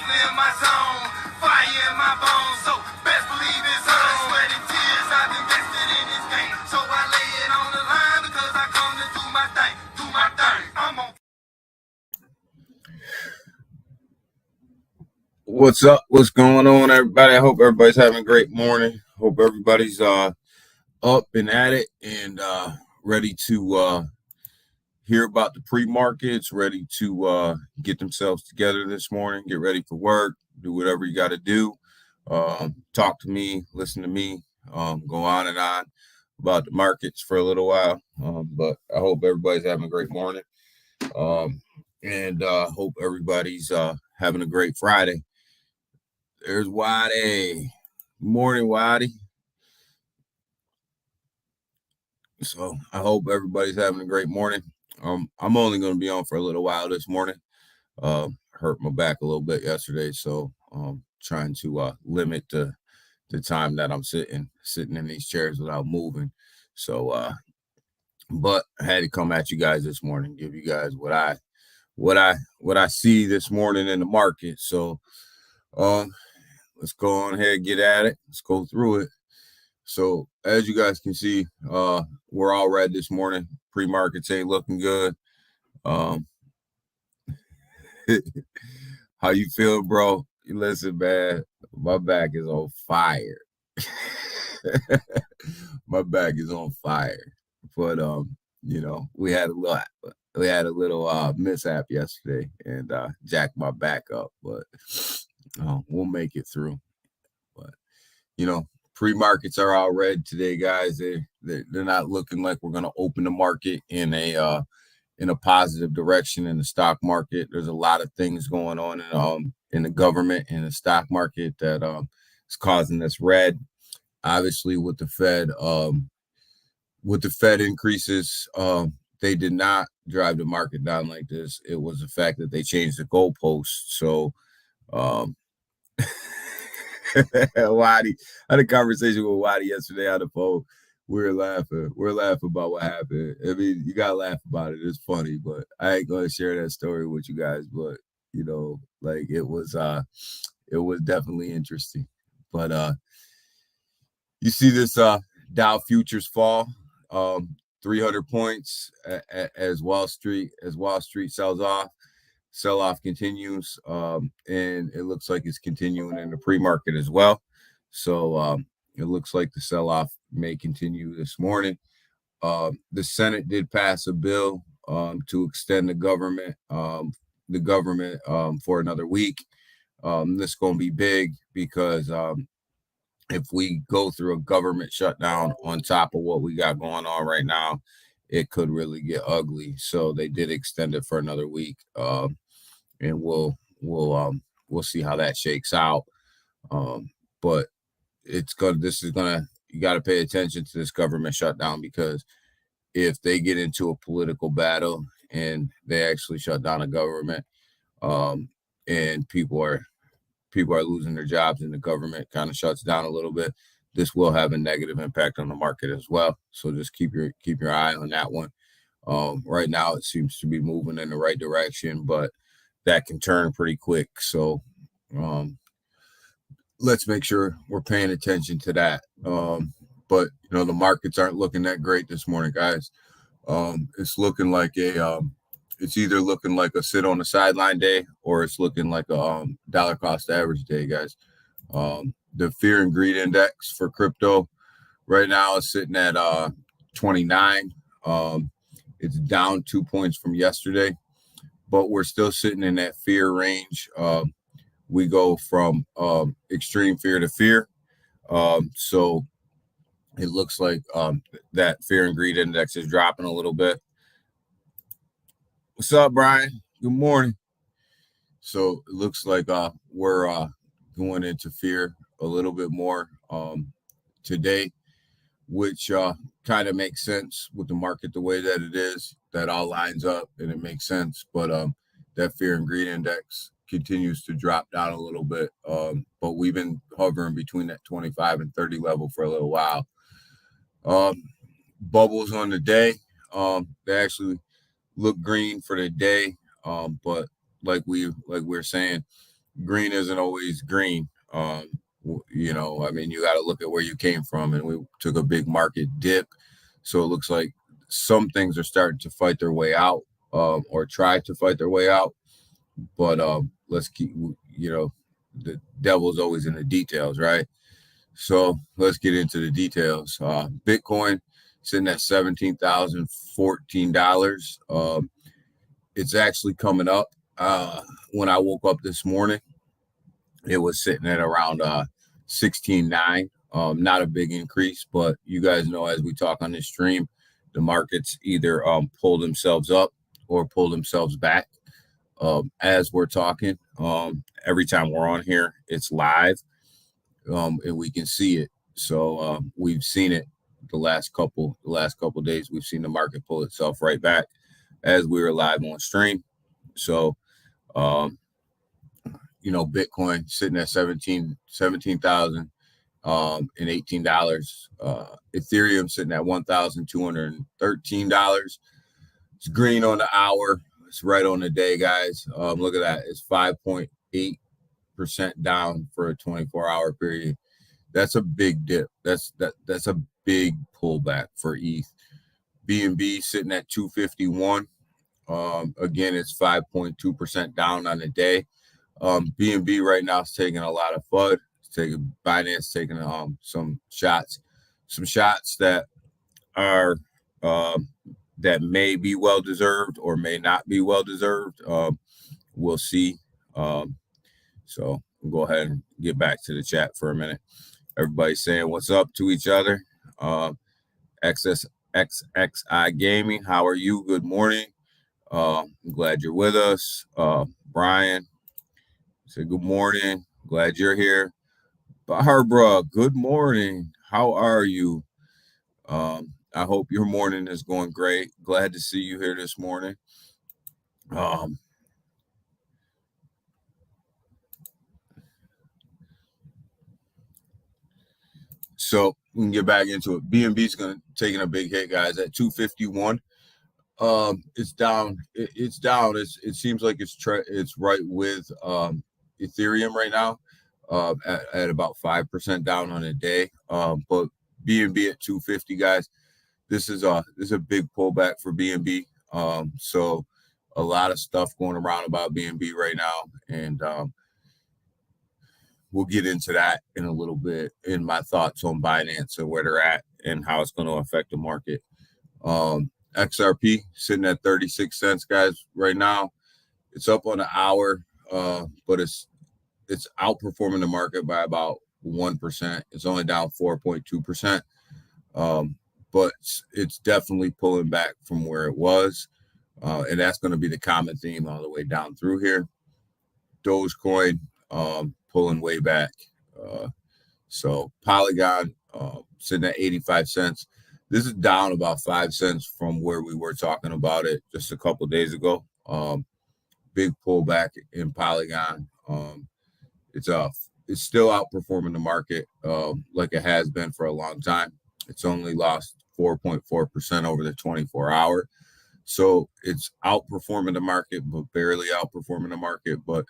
in my zone, fire in my bones. So best believe it's on. Sweat and tears I've invested in this game. So I lay it on the line because I come to do my thing. Do my thing. I'm on. What's up? What's going on, everybody? I hope everybody's having a great morning. Hope everybody's up and at it and ready to hear about the pre-markets, ready to get themselves together this morning, get ready for work, do whatever you got to do. Talk to me, listen to me, go on and on about the markets for a little while. But I hope everybody's having a great morning. And hope everybody's having a great Friday. There's Waddy. Morning, Waddy. So I hope everybody's having a great morning. I'm only going to be on for a little while this morning. Hurt my back a little bit yesterday, so trying to limit the time that I'm sitting in these chairs without moving. So, but I had to come at you guys this morning, give you guys what I see this morning in the market. So, let's go on ahead and get at it. Let's go through it. So as you guys can see, we're all red this morning. Pre-markets ain't looking good. How you feel, bro? Listen, man, my back is on fire. My back is on fire. But we had a little mishap yesterday and jacked my back up, but we'll make it through. But pre-markets are all red today, guys. They're not looking like we're going to open the market in a positive direction in the stock market. There's a lot of things going on in the government and the stock market that is causing this red. Obviously, with the Fed increases, they did not drive the market down like this. It was the fact that they changed the goalposts. So, Waddy, I had a conversation with Waddy yesterday on the phone. We're laughing about what happened. I mean, you gotta laugh about it. It's funny, but I ain't gonna share that story with you guys. But it was definitely interesting. But you see this Dow futures fall 300 points as Wall Street sells off. Sell-off continues, and it looks like it's continuing in the pre-market as well. So it looks like the sell-off may continue this morning. The Senate did pass a bill to extend the government for another week. This is going to be big because if we go through a government shutdown on top of what we got going on right now, it could really get ugly. So they did extend it for another week. And we'll see how that shakes out. But you got to pay attention to this government shutdown, because if they get into a political battle and they actually shut down a government, and people are losing their jobs and the government kind of shuts down a little bit, this will have a negative impact on the market as well. So just keep your eye on that one. Right now it seems to be moving in the right direction, but that can turn pretty quick. So let's make sure we're paying attention to that. But the markets aren't looking that great this morning, guys. It's looking like it's either looking like a sit on the sideline day, or it's looking like a dollar cost average day, guys. The fear and greed index for crypto right now is sitting at 29. It's down 2 points from yesterday, but we're still sitting in that fear range. We go from extreme fear to fear. So it looks like that fear and greed index is dropping a little bit. What's up, Brian? Good morning. So it looks like we're going into fear a little bit more today, which kind of makes sense with the market the way that it is. That all lines up and it makes sense. But that fear and greed index continues to drop down a little bit. But we've been hovering between that 25 and 30 level for a little while. Bubbles on the day, they actually look green for the day. But like we're saying, green isn't always green. I mean, you got to look at where you came from, and we took a big market dip. So it looks like some things are starting to fight their way out, or try to fight their way out. But let's keep, the devil's always in the details, right? So let's get into the details. Bitcoin sitting at $17,014. It's actually coming up. When I woke up this morning, it was sitting at around 16.9. Not a big increase, but you guys know, as we talk on this stream, the markets either pull themselves up or pull themselves back. As we're talking, every time we're on here, it's live, and we can see it. So we've seen it the last couple days. We've seen the market pull itself right back as we were live on stream. So Bitcoin sitting at 17,000 and $18. Ethereum sitting at $1,213. It's green on the hour. It's right on the day, guys. Look at that. It's 5.8% down for a 24-hour period. That's a big dip. That's a big pullback for ETH. BNB sitting at 251. Again, it's 5.2% down on the day. BNB right now is taking a lot of FUD. It's taking Binance, taking some shots that are that may be well deserved or may not be well deserved. We'll see. So we'll go ahead and get back to the chat for a minute. Everybody's saying what's up to each other. XXI Gaming, how are you? Good morning. I'm glad you're with us. Brian, say good morning. Glad you're here. Barbara, good morning. How are you? I hope your morning is going great. Glad to see you here this morning. So we can get back into it. BNB's going to taking a big hit, guys, at 251. It's down. It's down. It seems like it's right with Ethereum right now, at about 5% down on a day. But BNB at 250, guys. This is a big pullback for BNB. So a lot of stuff going around about BNB right now, and we'll get into that in a little bit in my thoughts on Binance and where they're at and how it's going to affect the market. XRP sitting at 36 cents, guys, right now. It's up on the hour, but it's outperforming the market by about 1%. It's only down 4.2%. But it's definitely pulling back from where it was. And that's going to be the common theme all the way down through here. Dogecoin pulling way back. So Polygon sitting at 85 cents. This is down about 5 cents from where we were talking about it just a couple of days ago. Big pullback in Polygon. It's still outperforming the market like it has been for a long time. It's only lost 4.4% over the 24-hour. So it's outperforming the market, but barely outperforming the market. But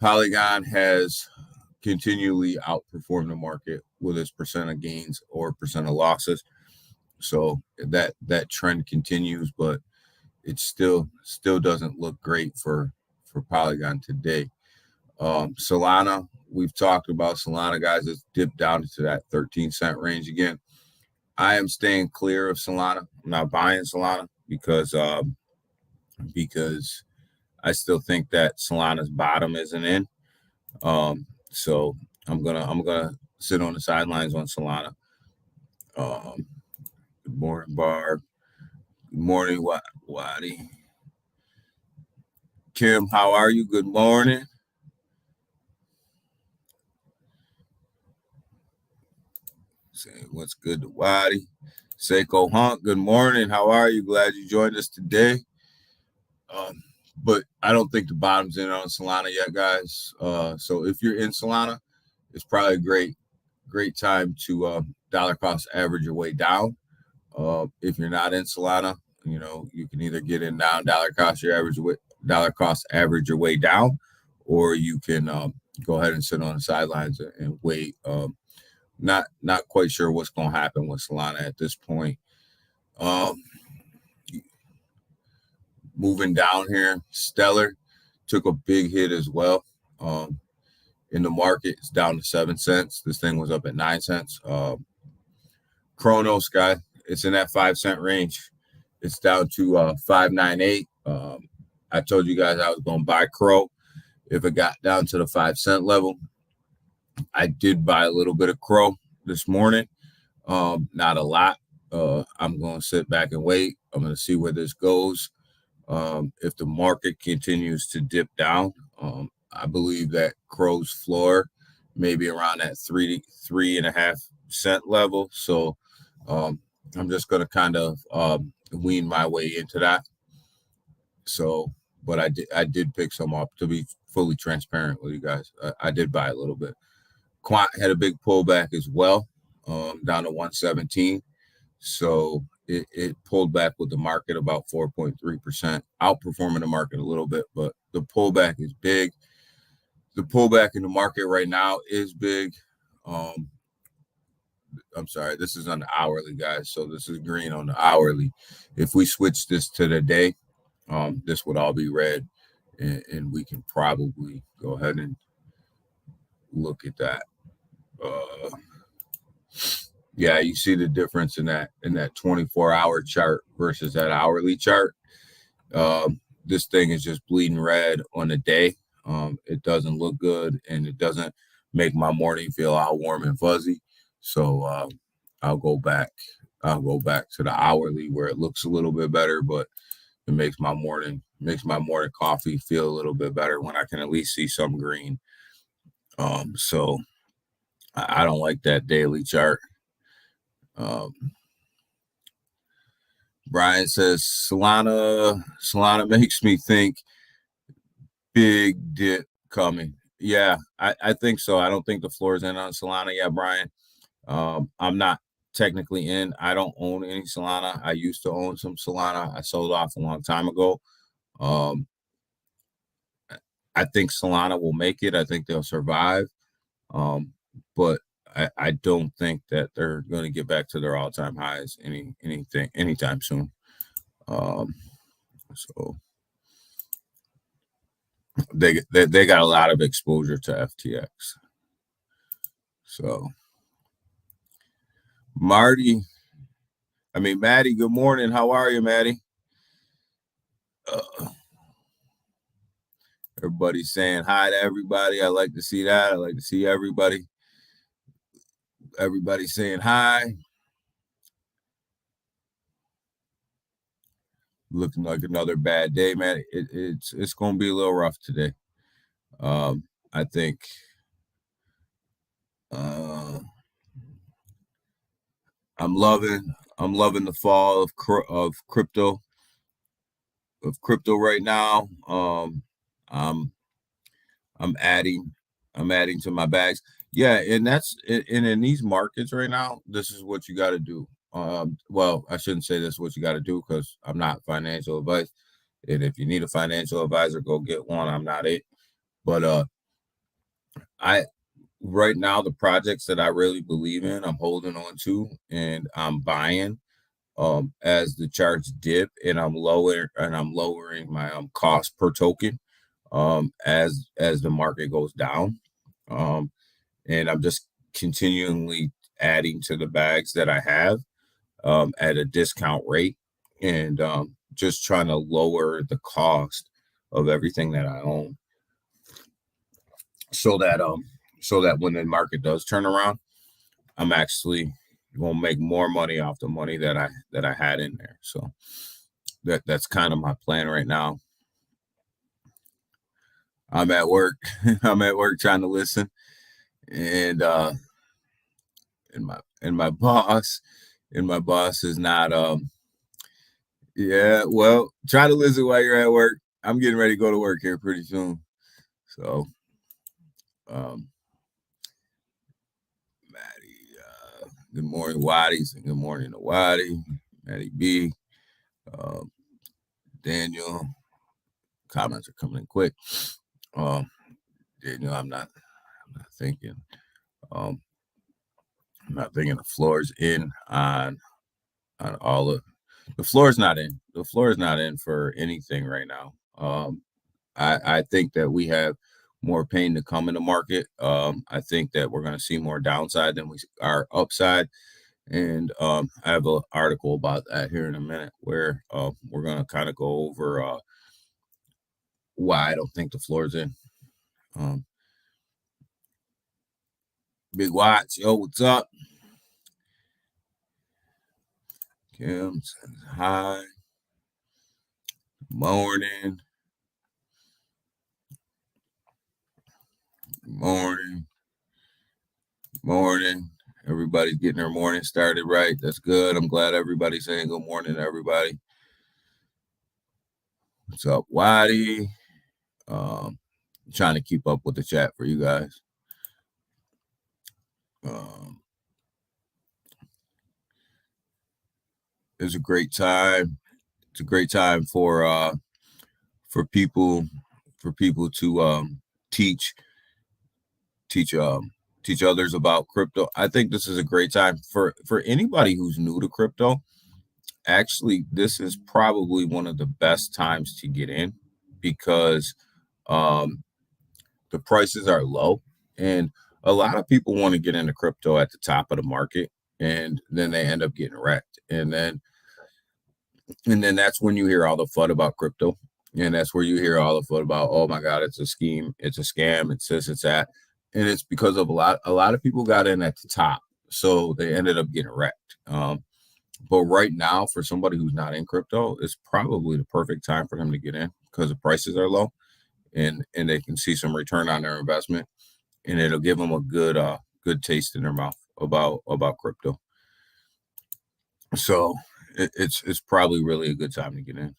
Polygon has continually outperformed the market with its percent of gains or percent of losses. So that trend continues, but it still doesn't look great for Polygon today. Solana, we've talked about Solana, guys. It's dipped down into that 13-cent range again. I am staying clear of Solana. I'm not buying Solana because I still think that Solana's bottom isn't in. So I'm gonna sit on the sidelines on Solana. Good morning, Barb. Good morning, Waddy. Kim, how are you? Good morning. Say what's good to Waddy. Seiko Hunt, good morning. How are you? Glad you joined us today. But I don't think the bottom's in on Solana yet, guys. So if you're in Solana, it's probably a great time to dollar cost average your way down. If you're not in Solana, you can either get in now, dollar cost average your way down, or you can go ahead and sit on the sidelines and wait. Not quite sure what's going to happen with Solana at this point. Um, Moving down here, Stellar took a big hit as well. In the market, it's down to 7 cents. This thing was up at 9 cents. Chronos, guy, it's in that 5 cent range. It's down to 5.98. I told you guys I was going to buy Crow if it got down to the 5 cent level. I did buy a little bit of Crow this morning. Not a lot. I'm going to sit back and wait. I'm going to see where this goes. If the market continues to dip down, I believe that Crow's floor may be around that 3.5 cent level. So I'm just going to kind of wean my way into that. So, but I did pick some up, to be fully transparent with you guys. I did buy a little bit. Quant had a big pullback as well, down to 117. So it pulled back with the market about 4.3%, outperforming the market a little bit, but the pullback is big. The pullback in the market right now is big. I'm sorry, this is on the hourly, guys. So this is green on the hourly. If we switch this to the day, this would all be red, and we can probably go ahead and look at that. Yeah, you see the difference in that 24-hour chart versus that hourly chart. This thing is just bleeding red on the day. It doesn't look good, and it doesn't make my morning feel all warm and fuzzy. So I'll go back to the hourly where it looks a little bit better, but it makes my morning coffee feel a little bit better when I can at least see some green. So I don't like that daily chart. Brian says Solana makes me think big dip coming. Yeah, I think so. I don't think the floor is in on Solana yet, Brian. I'm not technically in. I don't own any Solana. I used to own some Solana. I sold off a long time ago. I think Solana will make it. I think they'll survive. But I don't think that they're going to get back to their all-time highs anytime soon. So they got a lot of exposure to FTX. So Maddie, good morning. How are you, Maddie? Everybody's saying hi to everybody. I like to see that. I like to see everybody. Everybody's saying hi. Looking like another bad day, man. It's going to be a little rough today. I think I'm loving the fall of crypto right now. I'm adding to my bags. Yeah, and that's in these markets right now. This is what you got to do. Well, I shouldn't say this is what you got to do because I'm not financial advice. And if you need a financial advisor, go get one. I'm not it. But right now the projects that I really believe in, I'm holding on to and I'm buying as the charts dip, and I'm lowering my cost per token as the market goes down. And I'm just continually adding to the bags that I have at a discount rate, and just trying to lower the cost of everything that I own, so that when the market does turn around, I'm actually going to make more money off the money that I had in there. So that's kind of my plan right now. I'm at work. I'm at work trying to listen, and my boss is not. Yeah, well, try to listen while you're at work. I'm getting ready to go to work here pretty soon. So Maddie, good morning, Waddies, and good morning to Waddy, Maddie B, Daniel. Comments are coming in quick. Daniel, I'm not thinking. Um, I'm not thinking the floor's in on all of the floor's not in. The floor is not in for anything right now. I think that we have more pain to come in the market. I think that we're going to see more downside than we are upside. And I have an article about that here in a minute where we're going to kind of go over why I don't think the floor's in. Um, Big Watch, yo, what's up? Kim says hi. Morning. Morning. Morning. Everybody's getting their morning started right. That's good. I'm glad everybody's saying good morning to everybody. What's up, Waddy? Trying to keep up with the chat for you guys. Um, it's a great time. It's a great time for people to teach teach teach others about crypto. I think this is a great time for anybody who's new to crypto. Actually, this is probably one of the best times to get in because um, the prices are low, and a lot of people want to get into crypto at the top of the market, and then they end up getting wrecked, and then that's when you hear all the fud about crypto, and that's where you hear all the fud about, oh my god, it's a scheme, it's a scam, it's this, it's that, and it's because of a lot of people got in at the top, so they ended up getting wrecked. But right now, for somebody who's not in crypto, it's probably the perfect time for them to get in because the prices are low, and they can see some return on their investment, and it'll give them a good taste in their mouth about crypto. So it's probably really a good time to get in.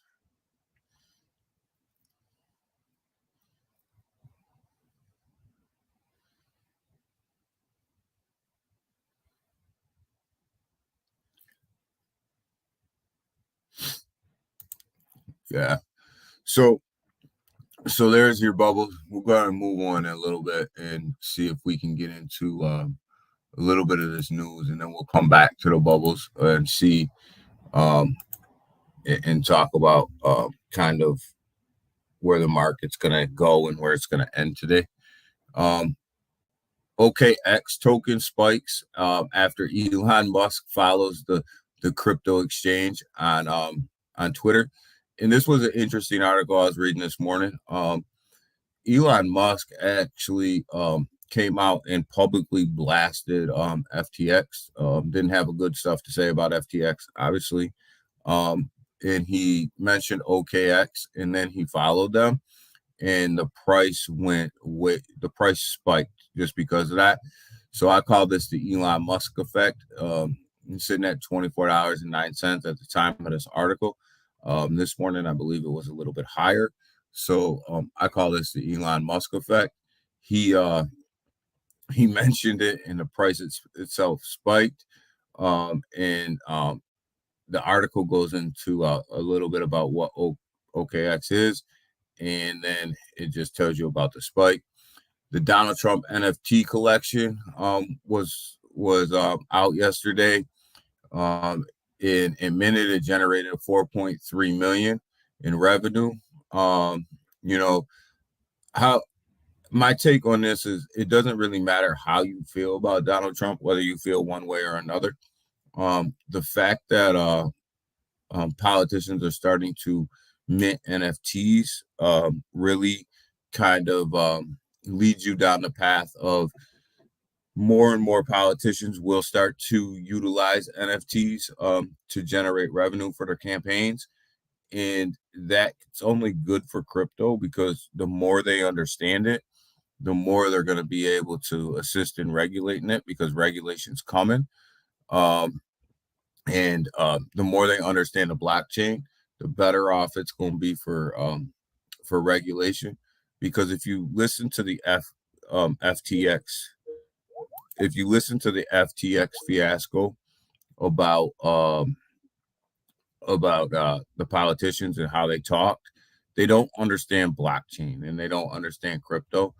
Yeah. So there's your bubble. We're going to move on a little bit and see if we can get into a little bit of this news, and then we'll come back to the bubbles and see um, and talk about kind of where the market's going to go and where it's going to end today. Um, OKX token spikes after Elon Musk follows the crypto exchange on Twitter. And this was an interesting article I was reading this morning. Elon Musk actually came out and publicly blasted FTX. Didn't have a good stuff to say about FTX, obviously. And he mentioned OKX, and then he followed them, and the price spiked just because of that. So I call this the Elon Musk effect. He's sitting at $24.09 at the time of this article. This morning, I believe it was a little bit higher. So I call this the Elon Musk effect. He uh, he mentioned it, and the price itself spiked. And the article goes into a little bit about what OKX is, and then it just tells you about the spike. The Donald Trump NFT collection was out yesterday. In minute, it generated 4.3 million in revenue. Um, you know how my take on this is it doesn't really matter how you feel about Donald Trump, whether you feel one way or another. The fact that politicians are starting to mint NFTs really kind of leads you down the path of more and more politicians will start to utilize NFTs to generate revenue for their campaigns. And that's only good for crypto because the more they understand it, the more they're going to be able to assist in regulating it because regulation's coming. Um, and the more they understand the blockchain, the better off it's going to be for regulation. Because if you listen to the FTX, if you listen to the FTX fiasco about the politicians and how they talked, they don't understand blockchain and they don't understand crypto,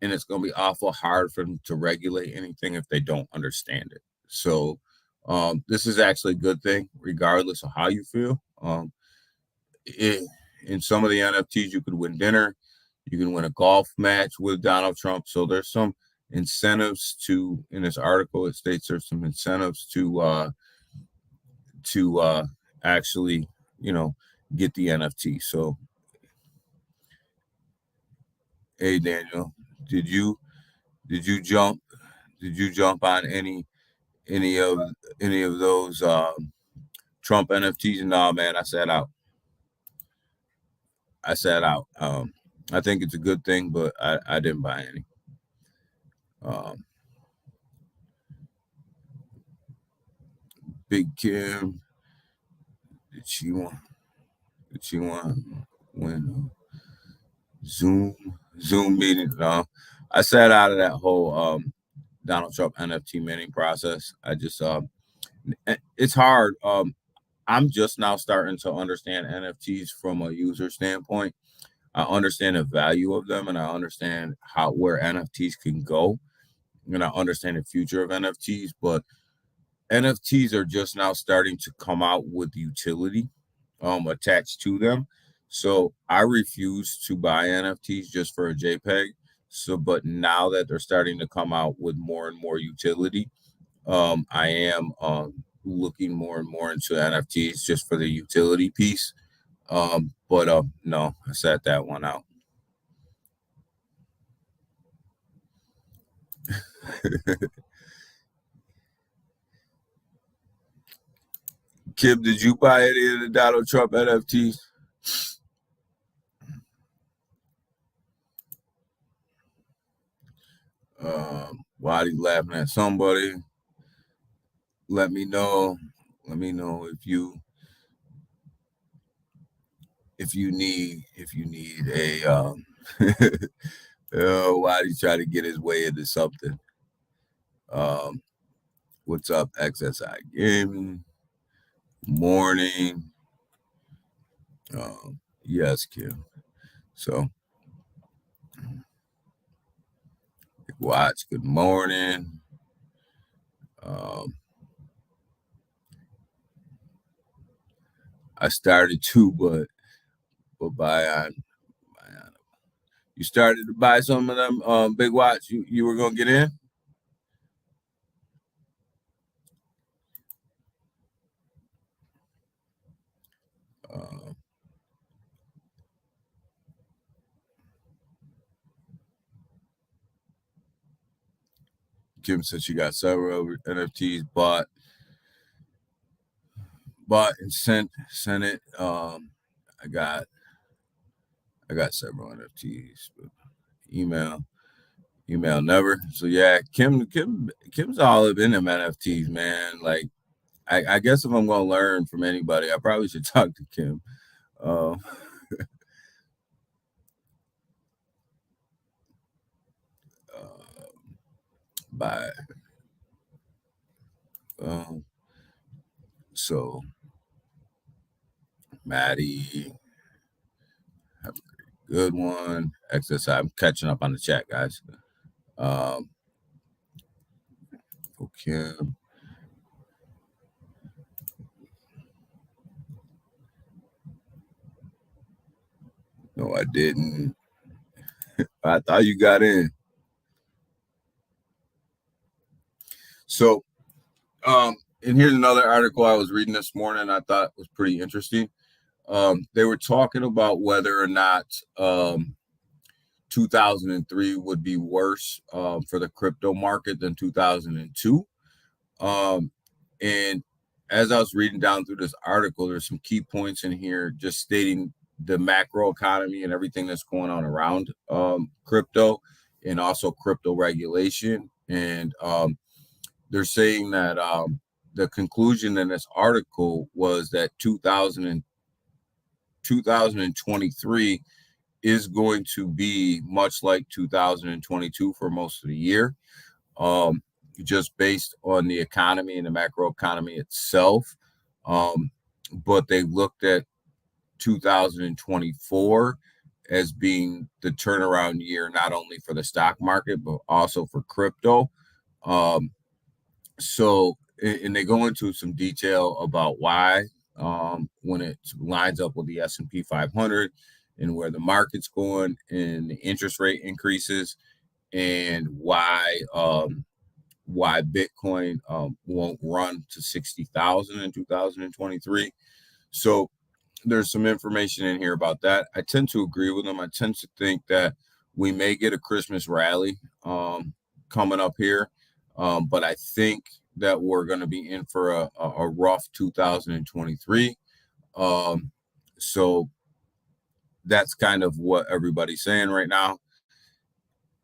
and it's going to be awful hard for them to regulate anything if they don't understand it. So this is actually a good thing, regardless of how you feel. It, in some of the NFTs, you could win dinner, you can win a golf match with Donald Trump. So there's some incentives to, in this article, it states there's some incentives to actually, get the NFT. So, hey Daniel, did you did you jump on any of those Trump NFTs? No, man, I sat out. I think it's a good thing, but I didn't buy any. Um, Big Kim, did she want? Did she want when Zoom meeting? No, I sat out of that whole Donald Trump NFT minting process. I just it's hard. I'm just now starting to understand NFTs from a user standpoint. I understand the value of them, and I understand where NFTs can go, and I understand the future of NFTs. But NFTs are just now starting to come out with utility attached to them. So I refuse to buy NFTs just for a JPEG. So, but now that they're starting to come out with more and more utility, I am looking more and more into NFTs just for the utility piece. But no, I sat that one out. Kim, did you buy any of the Donald Trump NFTs? While he's laughing at somebody, let me know. Let me know if you need a why he try to get his way into something. Um, what's up, XSI Gaming? Morning. Yes, Kim. So watch. Good morning. I started too, but you started to buy some of them big watch. You were gonna get in. Uh, Kim said she got several NFTs bought and sent it. I got several NFTs. But email never. So yeah, Kim's all up in them NFTs, man. Like I guess if I'm gonna learn from anybody, I probably should talk to Kim. Uh, uh, by um, so Maddie, have a good one. XSI, I'm catching up on the chat, guys. Okay. No, I didn't. I thought you got in. So, and here's another article I was reading this morning. I thought was pretty interesting. They were talking about whether or not 2003 would be worse for the crypto market than 2002. And as I was reading down through this article, there's some key points in here just stating the macro economy and everything that's going on around crypto and also crypto regulation. And they're saying that the conclusion in this article was that 2023 is going to be much like 2022 for most of the year, just based on the economy and the macro economy itself. But they looked at 2024 as being the turnaround year, not only for the stock market, but also for crypto. Um, and they go into some detail about why, when it lines up with the S&P 500 and where the market's going and the interest rate increases, and why Bitcoin won't run to 60,000 in 2023. So there's some information in here about that. I tend to agree with them. I tend to think that we may get a Christmas rally coming up here, but I think that we're going to be in for a rough 2023. So that's kind of what everybody's saying right now,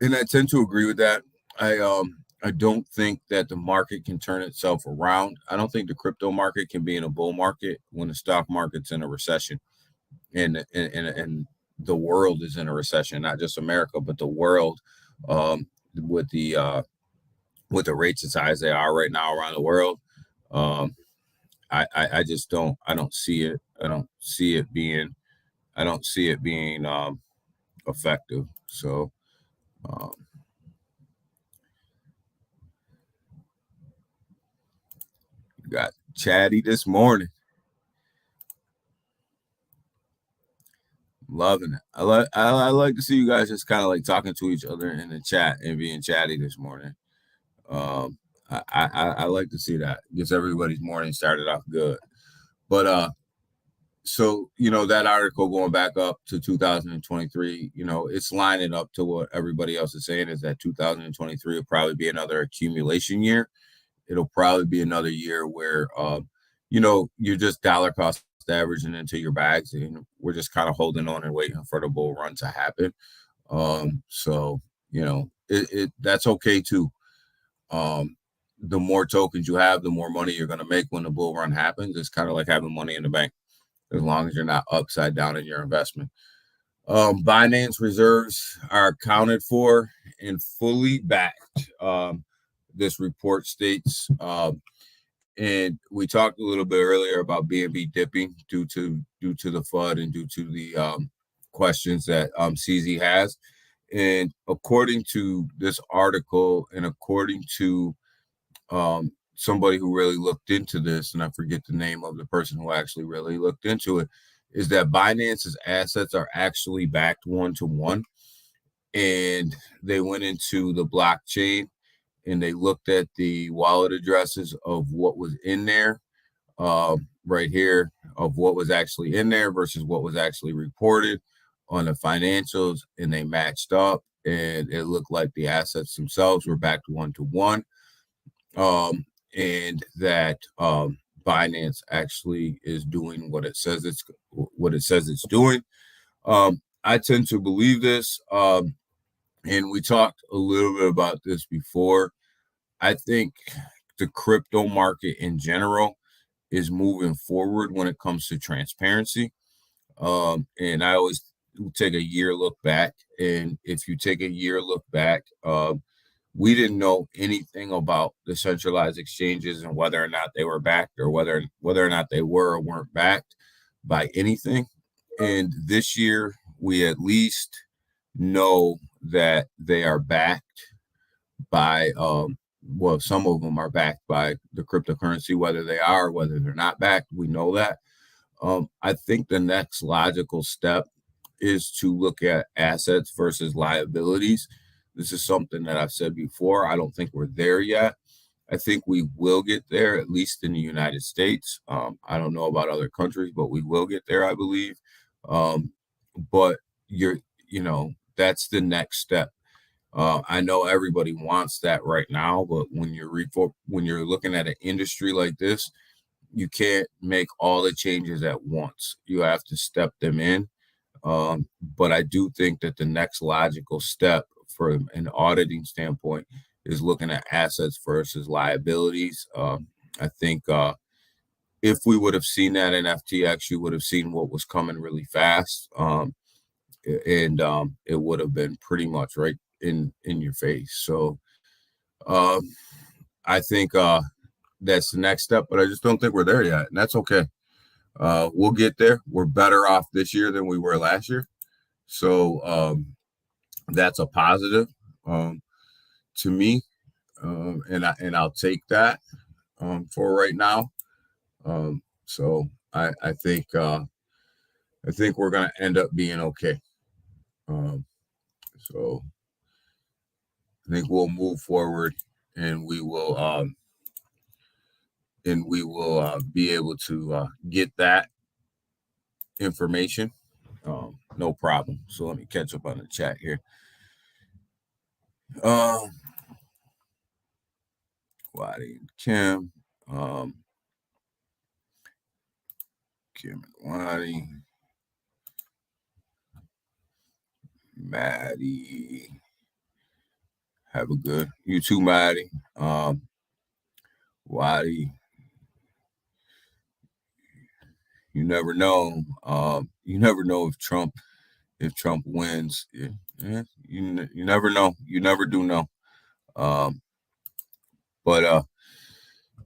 and I tend to agree with that. I don't think that the market can turn itself around. I don't think the crypto market can be in a bull market when the stock market's in a recession, and the world is in a recession, not just America, but the world, um, with the rates as high as they are right now around the world. Um, I just don't see it. I don't see it being effective. So um, you got chatty this morning. Loving it. I like to see you guys just kind of like talking to each other in the chat and being chatty this morning. Um, I like to see that. Gets everybody's morning started off good. But so that article going back up to 2023, it's lining up to what everybody else is saying, is that 2023 will probably be another accumulation year. It'll probably be another year where you're just dollar cost averaging into your bags, and we're just kind of holding on and waiting for the bull run to happen. So that's okay too. The more tokens you have, the more money you're going to make when the bull run happens. It's kind of like having money in the bank, as long as you're not upside down in your investment. Binance reserves are accounted for and fully backed. This report states, and we talked a little bit earlier about BNB dipping due to the FUD and due to the questions that CZ has. And according to this article, and according to somebody who really looked into this, and I forget the name of the person who actually really looked into it, is that Binance's assets are actually backed 1-to-1. And they went into the blockchain and they looked at the wallet addresses of what was in there, right here, of what was actually in there versus what was actually reported on the financials, and they matched up, and it looked like the assets themselves were backed 1-to-1. And that Binance actually is doing what it says it's doing. I tend to believe this, and we talked a little bit about this before. I think the crypto market in general is moving forward when it comes to transparency. And I always take a year look back, and if you take a year look back, we didn't know anything about the centralized exchanges and whether or not they were backed, or whether or not they were or weren't backed by anything. And this year, we at least know that they are backed by, some of them are backed by the cryptocurrency, whether they are or whether they're not backed. We know that. I think the next logical step is to look at assets versus liabilities. This is something that I've said before. I don't think we're there yet. I think we will get there, at least in the United States. I don't know about other countries, but we will get there, I believe. But that's the next step. I know everybody wants that right now, but when you're looking at an industry like this, you can't make all the changes at once. You have to step them in. But I do think that the next logical step from an auditing standpoint is looking at assets versus liabilities. I think if we would have seen that in FTX, you would have seen what was coming really fast. And it would have been pretty much right in your face. So I think that's the next step, but I just don't think we're there yet, and that's okay. We'll get there. We're better off this year than we were last year. So that's a positive to me, I'll take that for right now. So I think we're gonna end up being okay. Um, so I think we'll move forward, and we will be able to get that information. No problem. So let me catch up on the chat here. Um, Wadi and Kim, Kim and Wadi, Maddie. Have a good. You too, Maddie. Wadi. You never know. You never know if Trump wins. You never know. You never do know. Um, but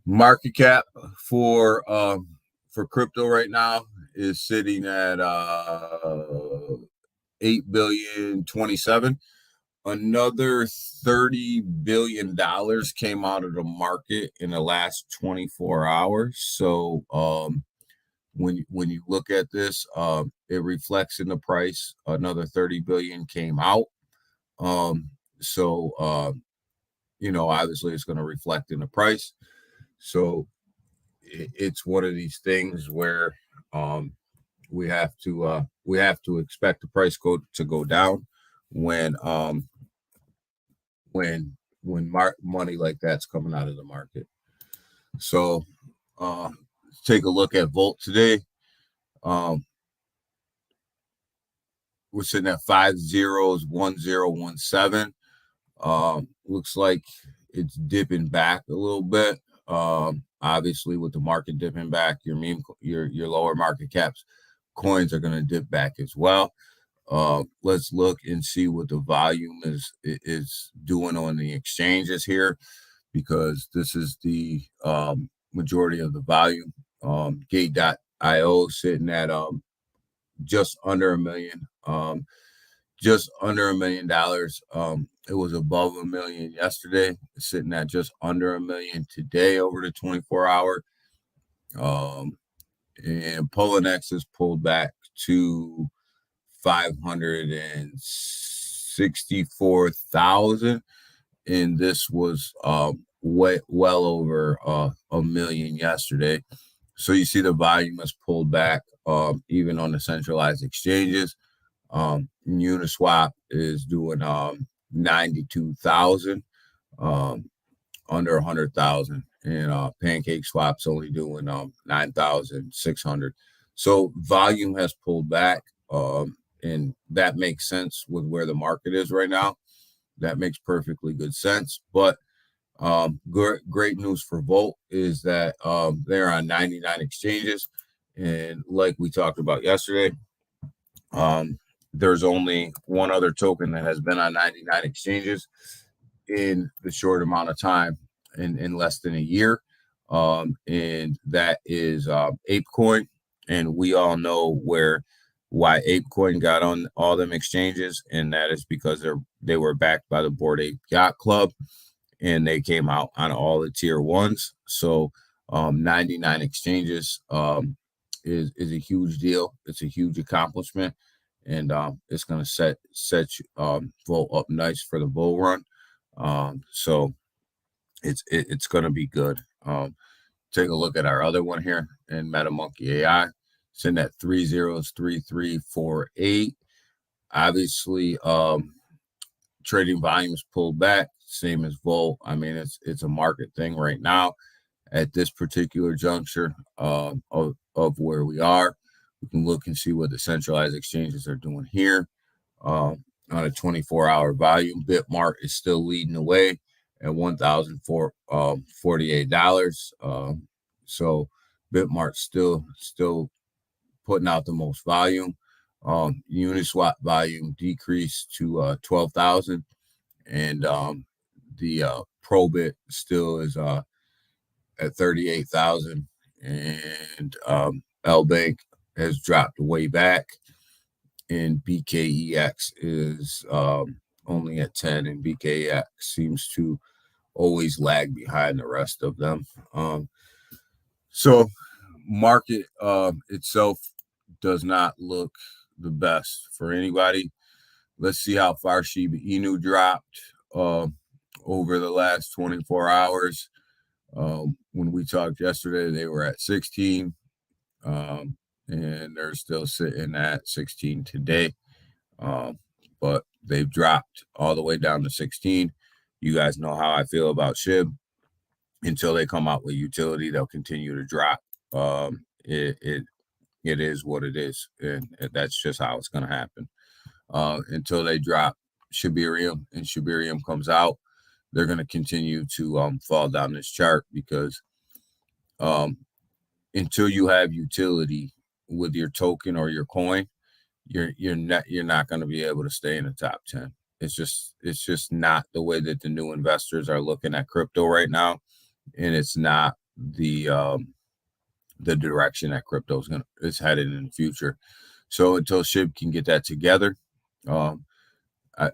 market cap for crypto right now is sitting at 8,027,000,000. Another $30 billion came out of the market in the last 24 hours. So when you look at this, it reflects in the price. Another 30 billion came out. So obviously it's going to reflect in the price. So it's one of these things where we have to expect the price to go down when money like that's coming out of the market. So let's take a look at Volt today. We're sitting at 501017. Looks like it's dipping back a little bit. Obviously, with the market dipping back, your lower market caps coins are going to dip back as well. Let's look and see what the volume is doing on the exchanges here, because this is the majority of the volume. Gate.io sitting at just under $1 million. Just under $1 million. It was above $1 million yesterday, sitting at just under $1 million today over the 24-hour. And Polonex has pulled back to 564,000, and this was well over $1 million yesterday. So you see the volume has pulled back, even on the centralized exchanges. Uniswap is doing 92,000, under 100,000, and Pancake Swap's only doing 9,600. So volume has pulled back, and that makes sense with where the market is right now. That makes perfectly good sense. But great news for Volt is that they're on 99 exchanges, and like we talked about yesterday, there's only one other token that has been on 99 exchanges in the short amount of time, in less than a year, and that is ApeCoin. And we all know why ApeCoin got on all them exchanges, and that is because they were backed by the Bored Ape Yacht Club, and they came out on all the tier ones. So 99 exchanges is a huge deal. It's a huge accomplishment, and it's going to set Volt up nice for the bull run. So it's going to be good. Take a look at our other one here in MetaMonkey AI, sitting at 303348. Obviously, trading volumes pulled back, same as Volt. I mean, it's a market thing right now at this particular juncture of where we are. We can look and see what the centralized exchanges are doing here. On a 24-hour volume, Bitmart is still leading the way at $1,048. So Bitmart's still putting out the most volume. Uniswap volume decreased to 12,000, and the Probit still is at 38,000, and L Bank has dropped way back. and BKEX is only at 10, and BKEX seems to always lag behind the rest of them. So market itself does not look the best for anybody. Let's see how far Shiba Inu dropped over the last 24 hours. When we talked yesterday, they were at 16, and they're still sitting at 16 today. But they've dropped all the way down to 16. You guys know how I feel about SHIB. Until they come out with utility, they'll continue to drop. It is what it is, and that's just how it's going to happen. Until they drop Shibarium and Shibarium comes out, they're going to continue to fall down this chart because until you have utility with your token or your coin, you're not going to be able to stay in the top 10. It's just not the way that the new investors are looking at crypto right now, and it's not the direction that crypto is headed in the future. So until SHIB can get that together,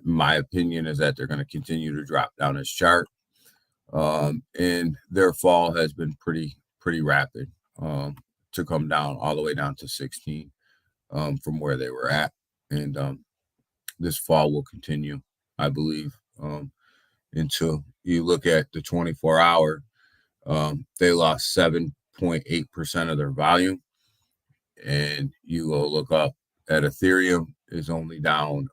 my opinion is that they're going to continue to drop down this chart, and their fall has been pretty rapid to come down all the way down to 16 from where they were at, and this fall will continue, I believe, until you look at the 24-hour. They lost 7.8% of their volume, and you go look up at Ethereum is only down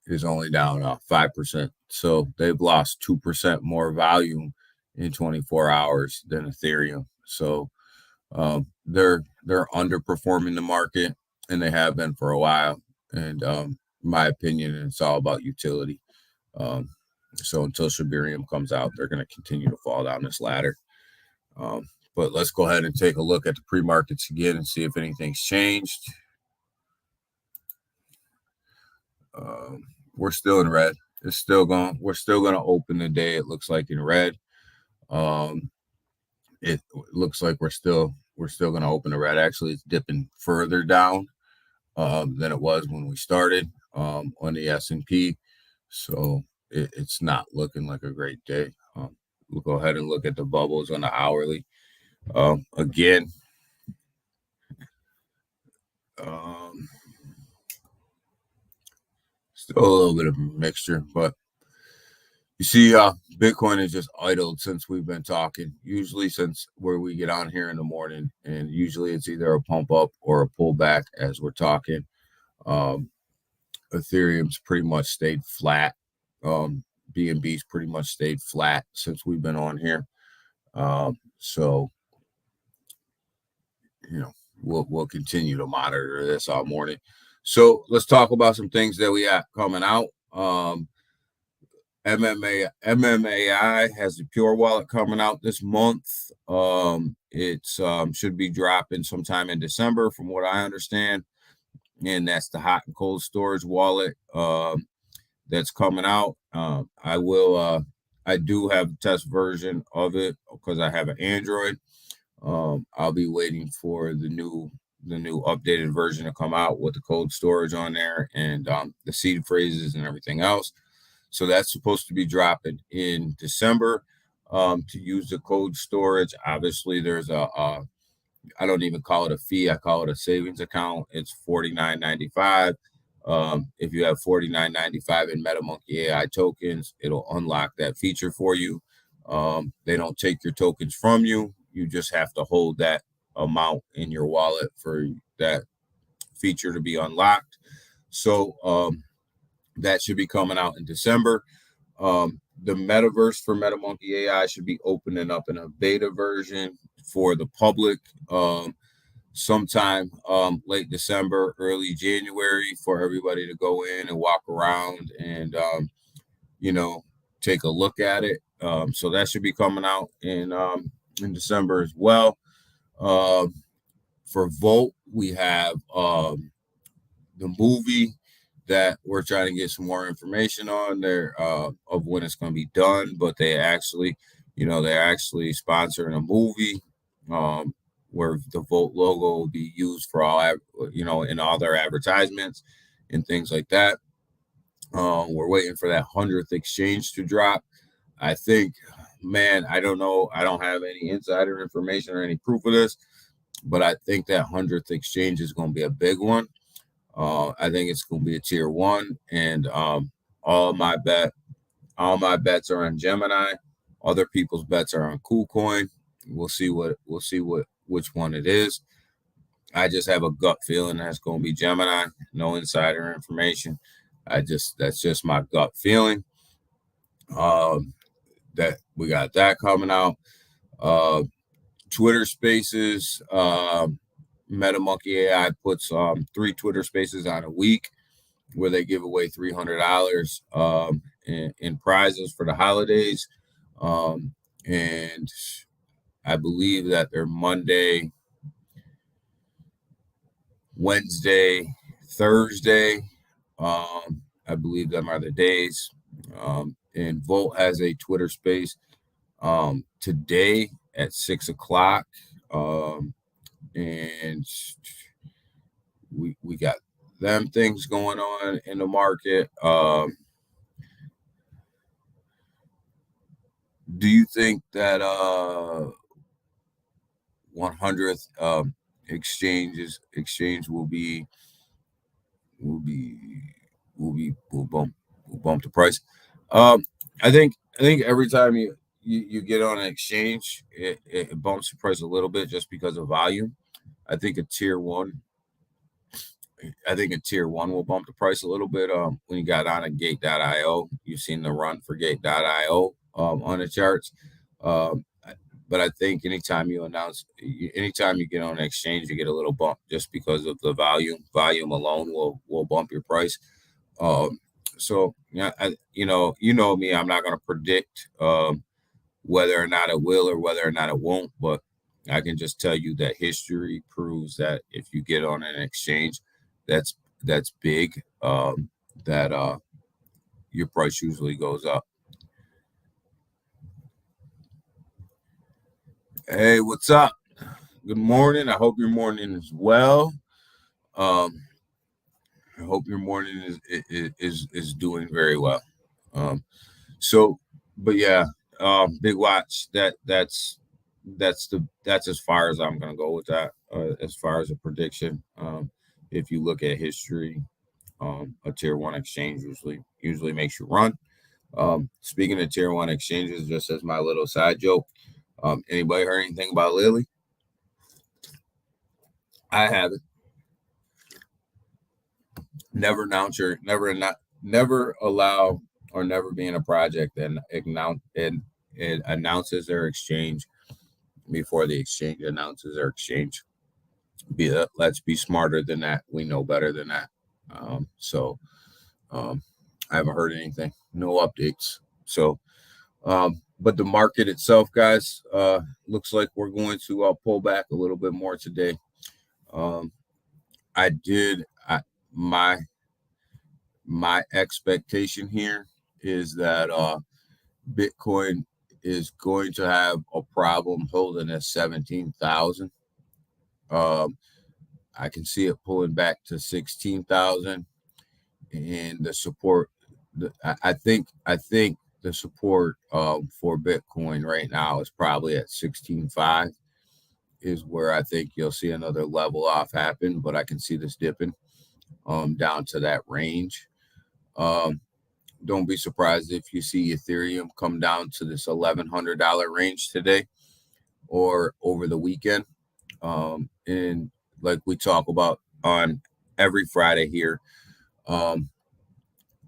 5%. So they've lost 2% more volume in 24 hours than Ethereum. So they're underperforming the market, and they have been for a while. And my opinion, it's all about utility. So until Shibarium comes out, they're going to continue to fall down this ladder. But let's go ahead and take a look at the pre-markets again and see if anything's changed. We're still in red. We're still going to open the day, it looks like, in red. It looks like we're still going to open the red. Actually, it's dipping further down than it was when we started on the S&P. So it's not looking like a great day. We'll go ahead and look at the bubbles on the hourly. Again, still a little bit of a mixture, but you see, Bitcoin is just idled since we've been talking. Usually, since where we get on here in the morning, and usually it's either a pump up or a pullback as we're talking. Ethereum's pretty much stayed flat. BNB's pretty much stayed flat since we've been on here. So, we'll continue to monitor this all morning. So let's talk about some things that we have coming out. MMAI has the Pure Wallet coming out this month. It's should be dropping sometime in December, from what I understand, and that's the hot and cold storage wallet that's coming out. I do have a test version of it because I have an Android. I'll be waiting for the new updated version to come out with the cold storage on there and the seed phrases and everything else. So that's supposed to be dropping in December. To use the cold storage, obviously there's I don't even call it a fee. I call it a savings account. It's $49.95. If you have $49.95 in MetaMonkey AI tokens, it'll unlock that feature for you. They don't take your tokens from you. You just have to hold that amount in your wallet for that feature to be unlocked. So that should be coming out in December. The metaverse for MetaMonkey AI should be opening up in a beta version for the public sometime late December, early January, for everybody to go in and walk around and take a look at it. So that should be coming out in December as well. For Volt, we have the movie that we're trying to get some more information on there of when it's going to be done. But they're actually sponsoring a movie where the Volt logo will be used for all, in all their advertisements and things like that. We're waiting for that 100th exchange to drop. I think, man, I don't know. I don't have any insider information or any proof of this, but I think that 100th exchange is going to be a big one. I think it's going to be a tier one, and all my bet, all my bets are on Gemini. Other people's bets are on KuCoin. We'll see what which one it is. I just have a gut feeling that's going to be Gemini. No insider information. That's just my gut feeling. Um, that we got that coming out. Uh, Twitter Spaces. MetaMonkey AI puts 3 Twitter Spaces on a week where they give away $300 in prizes for the holidays. And I believe that they're Monday, Wednesday, Thursday. I believe them are the days. And Volt has a Twitter Space today at 6 o'clock. And we got them things going on in the market. Do you think that 100th exchange will will be will bump the price? I think every time you get on an exchange, it bumps the price a little bit just because of volume. I think a tier one I think a tier one will bump the price a little bit. When you got on a Gate.io, you've seen the run for Gate.io on the charts. But I think anytime you get on an exchange, you get a little bump just because of the volume. Volume alone will bump your price. Um, so yeah, you know me, I'm not going to predict whether or not it will or whether or not it won't, but I can just tell you that history proves that if you get on an exchange, that's that's big. That your price usually goes up. Hey, what's up? Good morning. I hope your morning is well. Um, I hope your morning is doing very well. Um, so, but yeah, big watch. That's as far as I'm gonna go with that. As far as a prediction, if you look at history, a tier one exchange usually makes you run. Speaking of tier one exchanges, just as my little side joke, anybody heard anything about Lily? I haven't. Never announce your never allow or never be in a project and it announces their exchange before the exchange announces their exchange. Let's be smarter than that. We know better than that. So I haven't heard anything. No updates. So but the market itself, guys, looks like we're going to pull back a little bit more today. Um, I did. My my expectation here is that Bitcoin is going to have a problem holding at 17,000. Um, I can see it pulling back to 16,000, and the support. I think the support for Bitcoin right now is probably at 16.5. Is where I think you'll see another level off happen, but I can see this dipping down to that range. Um, don't be surprised if you see Ethereum come down to this $1,100 range today or over the weekend. And like we talk about on every Friday here, um,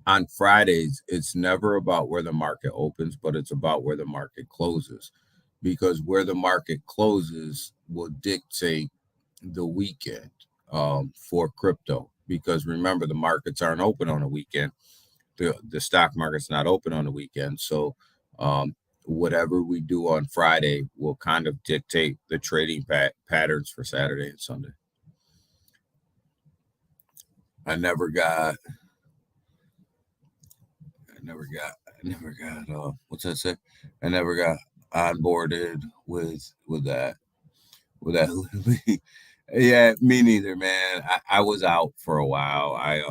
on Fridays, it's never about where the market opens, but it's about where the market closes. Because where the market closes will dictate the weekend for crypto. Because remember, the markets aren't open on a weekend. The stock market's not open on the weekend. So whatever we do on Friday will kind of dictate the trading patterns for Saturday and Sunday. I never got what's that say? I never got onboarded with that. Well, that literally, yeah, me neither, man. I was out for a while. I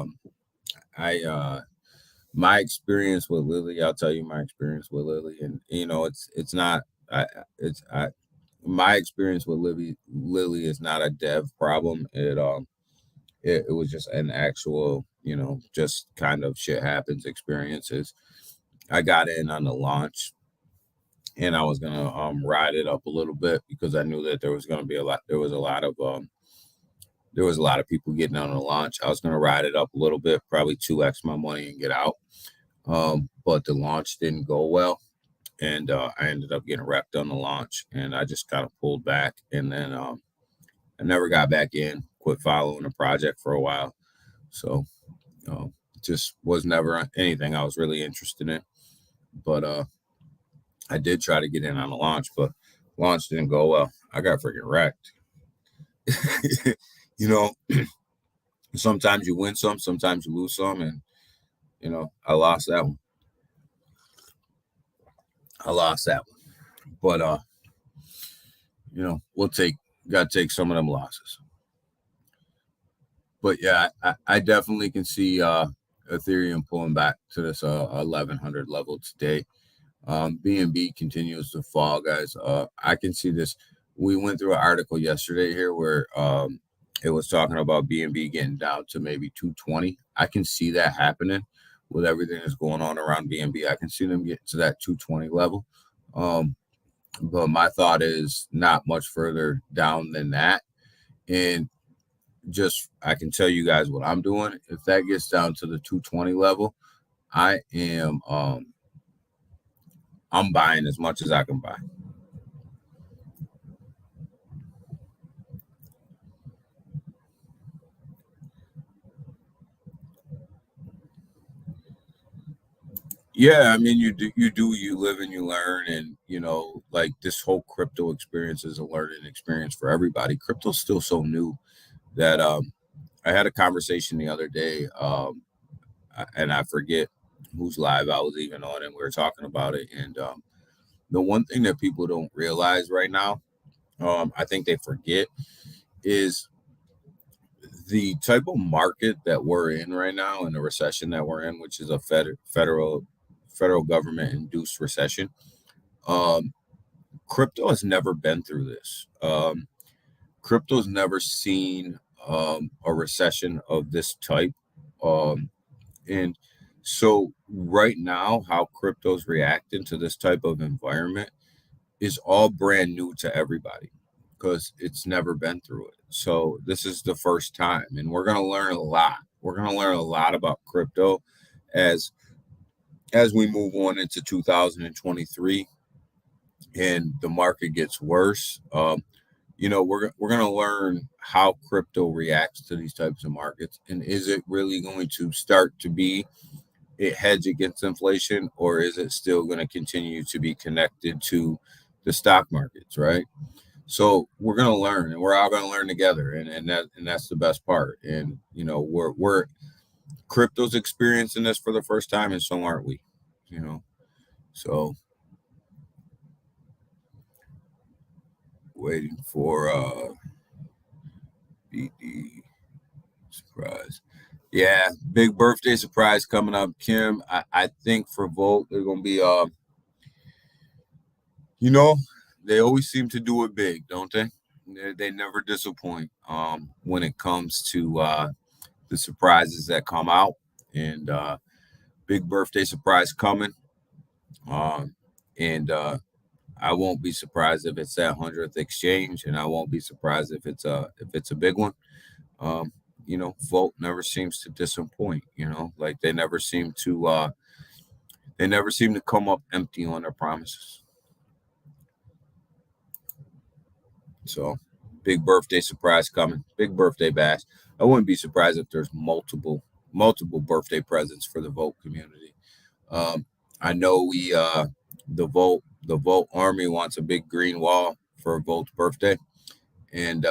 my experience with Lily, I'll tell you my experience with Lily, and it's not, I, it's I, my experience with Lily is not a dev problem. It was just an actual, just kind of shit happens experiences. I got in on the launch and I was gonna ride it up a little bit because I knew that there was gonna be a lot. There was a lot of people getting on the launch. I was gonna ride it up a little bit, probably 2x my money and get out. But the launch didn't go well, and I ended up getting wrecked on the launch, and I just kind of pulled back, and then I never got back in. Quit following the project for a while, so just was never anything I was really interested in. But I did try to get in on the launch, but launch didn't go well. I got freaking wrecked. you know, sometimes you win some, sometimes you lose some, and I lost that one. I lost that one. But we'll gotta take some of them losses. But yeah, I definitely can see Ethereum pulling back to this 1100 level today. BNB continues to fall, guys. I can see this. We went through an article yesterday here where it was talking about BNB getting down to maybe 220. I can see that happening with everything that's going on around BNB. I can see them get to that 220 level. But my thought is not much further down than that. And just I can tell you guys what I'm doing. If that gets down to the 220 level, I am I'm buying as much as I can buy. Yeah, I mean you live and you learn, and like this whole crypto experience is a learning experience for everybody. Crypto's still so new that I had a conversation the other day, and I forget whose live I was even on, and we were talking about it. And the one thing that people don't realize right now, I think they forget, is the type of market that we're in right now, and the recession that we're in, which is a federal government induced recession. Um, Crypto has never been through this. Crypto's never seen a recession of this type. And so right now, how crypto's reacting to this type of environment is all brand new to everybody because it's never been through it. So this is the first time, and we're gonna learn a lot. We're gonna learn a lot about crypto as we move on into 2023 and the market gets worse. We're gonna learn how crypto reacts to these types of markets, and is it really going to start to be a hedge against inflation, or is it still going to continue to be connected to the stock markets, right? So we're going to learn, and we're all going to learn together, and that's the best part. And we're crypto's experiencing this for the first time, and so aren't we. So waiting for BD surprise. Yeah, big birthday surprise coming up, Kim. I think for Volt, they're gonna be you know, they always seem to do it big, don't they? They never disappoint when it comes to the surprises that come out. And big birthday surprise coming. Um, and I won't be surprised if it's that 100th exchange, and I won't be surprised if it's a big one. Um, Volt never seems to disappoint. Like they never seem to come up empty on their promises. So big birthday surprise coming. Big birthday bash. I wouldn't be surprised if there's multiple birthday presents for the Volt community. I know the Volt Army wants a big green wall for Volt's birthday, and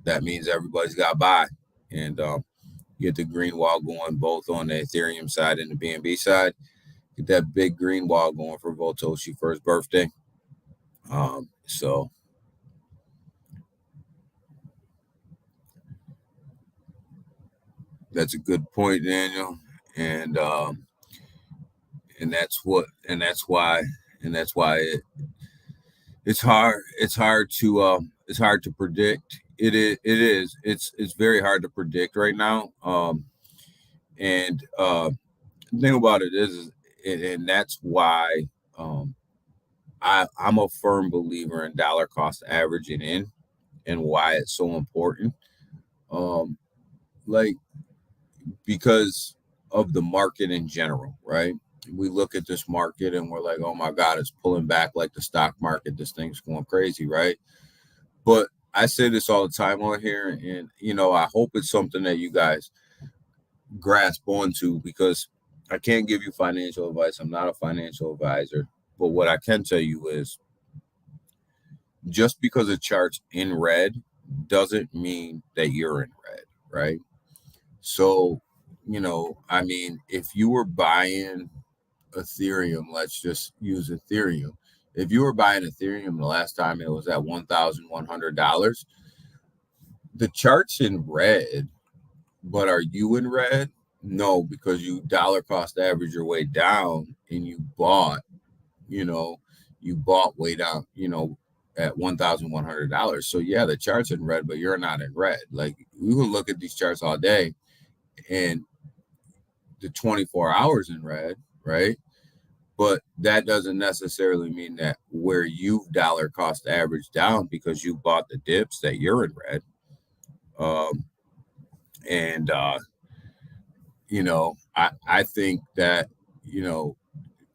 that means everybody's got to buy and get the green wall going both on the Ethereum side and the BNB side. Get that big green wall going for Voltoshi for his birthday. So That's a good point, Daniel. And and that's what and that's why it's hard to predict. It's very hard to predict right now. And the thing about it is and that's why um I'm a firm believer in dollar cost averaging in and why it's so important. Um, like because of the market in general, right? We look at this market and we're like, oh my God, it's pulling back like the stock market. This thing's going crazy, right? But I say this all the time on here, and I hope it's something that you guys grasp onto because I can't give you financial advice. I'm not a financial advisor. But what I can tell you is just because a chart's in red doesn't mean that you're in red, right? So, I mean, if you were buying Ethereum, let's just use Ethereum. If you were buying Ethereum the last time it was at $1,100, the chart's in red, but are you in red? No, because you dollar cost average your way down and you know, you bought way down, at $1,100. So yeah, the chart's in red, but you're not in red. Like we can look at these charts all day and the 24 hours in red, right? But that doesn't necessarily mean that where you've dollar cost average down because you bought the dips that you're in red. Um, and I think that,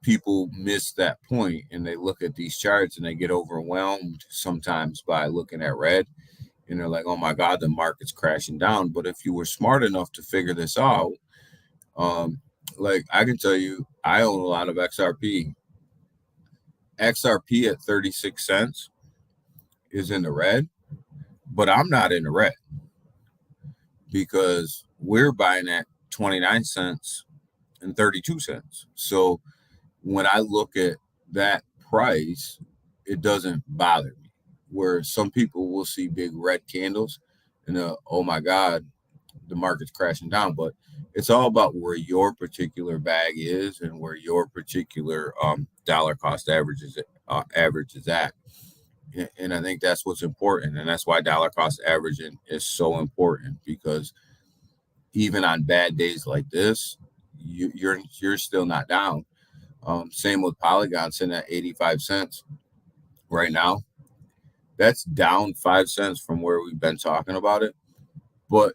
people miss that point and they look at these charts and they get overwhelmed sometimes by looking at red and they're like, oh my God, the market's crashing down. But if you were smart enough to figure this out, um, like I can tell you, I own a lot of XRP. XRP at 36 cents is in the red, but I'm not in the red because we're buying at 29 cents and 32 cents. So when I look at that price, it doesn't bother me. Where some people will see big red candles and oh my God, the market's crashing down. But it's all about where your particular bag is and where your particular dollar cost average is at. And I think that's what's important, and that's why dollar cost averaging is so important because even on bad days like this, you're still not down. Same with Polygon sitting at 85 cents right now. That's down 5 cents from where we've been talking about it. But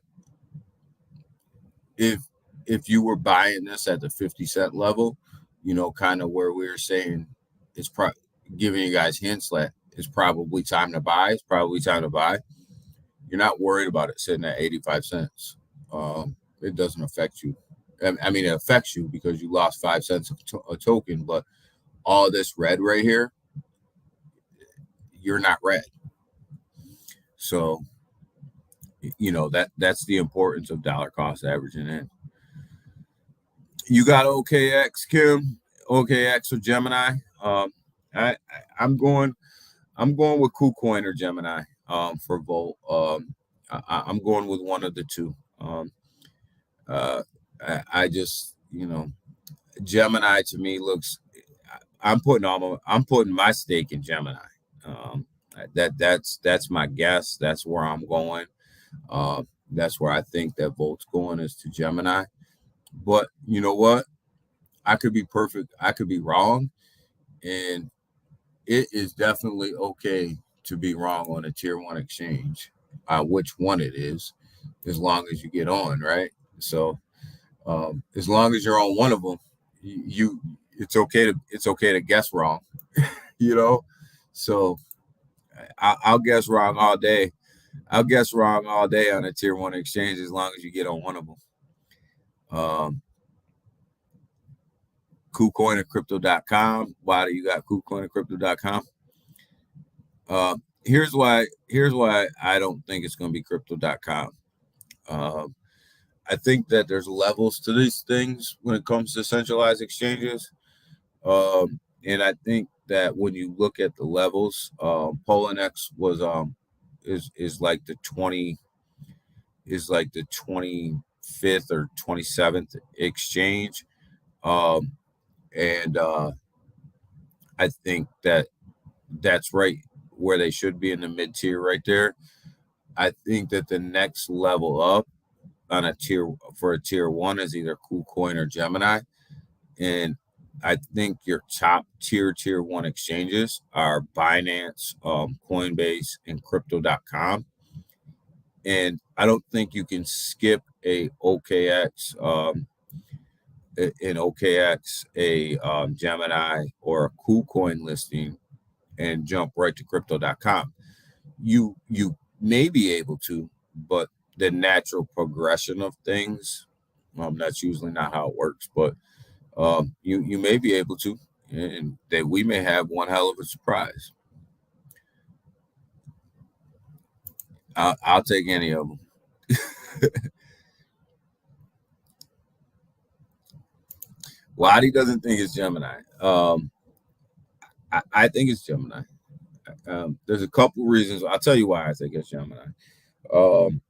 if you were buying this at the 50 cent level, kind of where we were saying it's giving you guys hints that it's probably time to buy. It's probably time to buy. You're not worried about it sitting at 85 cents. It doesn't affect you. I mean, it affects you because you lost 5 cents a token, but all this red right here, you're not red. So, that's the importance of dollar cost averaging in. You got OKX, Kim, OKX or Gemini. I'm going with KuCoin or Gemini for Volt. I'm going with one of the two. I just, Gemini to me looks. I'm putting my stake in Gemini. Um, that's my guess. That's where I'm going. That's where I think that Volt's going is to Gemini. But you know what? I could be perfect. I could be wrong, and it is definitely okay to be wrong on a tier one exchange, which one it is, as long as you get on, right? So as long as you're on one of them, it's okay to guess wrong, you know. So I'll guess wrong all day. I'll guess wrong all day on a tier one exchange as long as you get on one of them. KuCoinandCrypto.com. Why do you got KuCoinandCrypto.com? Here's why I don't think it's going to be Crypto.com. I think that there's levels to these things when it comes to centralized exchanges. And I think that when you look at the levels, Poloniex was is like the 20 25th or 27th exchange. And I think that that's right where they should be, in the mid tier right there. I think that the next level up on a tier for a tier one is either KuCoin or Gemini. And I think your top tier one exchanges are Binance, Coinbase, and Crypto.com. And I don't think you can skip a OKX, Gemini, or a KuCoin listing and jump right to Crypto.com. You may be able to, but the natural progression of things, that's usually not how it works. But you may be able to, and that we may have one hell of a surprise. I'll take any of them. Wadi doesn't think it's Gemini. I think it's Gemini. There's a couple reasons. I'll tell you why I think it's Gemini. And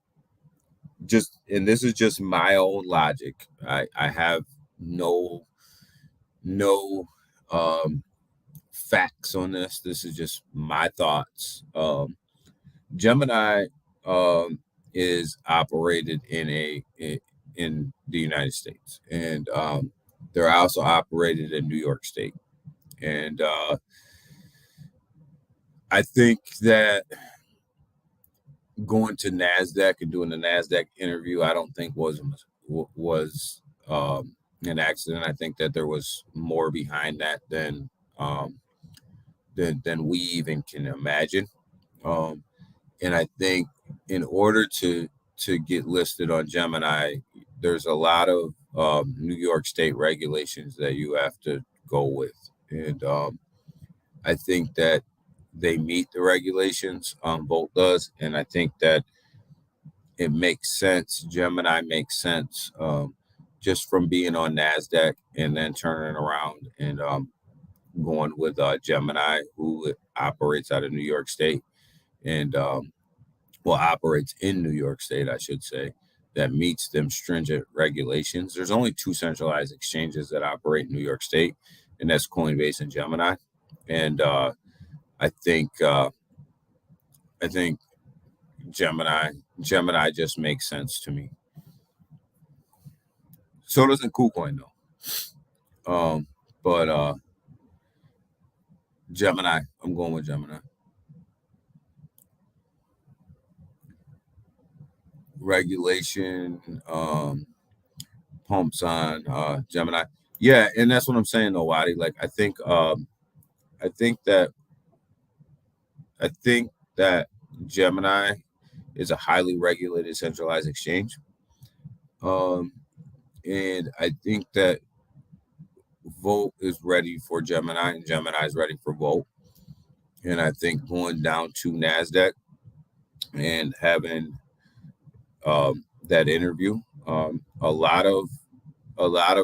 this is just my own logic. I have no facts on this. This is just my thoughts. Gemini is operated in the United States, and they're also operated in New York State. And I think that going to NASDAQ and doing the NASDAQ interview, I don't think was an accident. I think that there was more behind that than we even can imagine. And I think in order to get listed on Gemini, there's a lot of New York State regulations that you have to go with. And I think that they meet the regulations. Volt does. And I think that it makes sense. Gemini makes sense just from being on NASDAQ and then turning around and going with Gemini, who operates out of New York State and operates in New York State, I should say, that meets them stringent regulations. There's only two centralized exchanges that operate in New York State, and that's Coinbase and Gemini. And I think Gemini just makes sense to me. So doesn't KuCoin though. But Gemini, I'm going with Gemini. Regulation pumps on Gemini. Yeah, and that's what I'm saying though, Wadi. Like I think that Gemini is a highly regulated centralized exchange. And I think that Volt is ready for Gemini and Gemini is ready for Volt. And I think going down to NASDAQ and having that interview, a lot of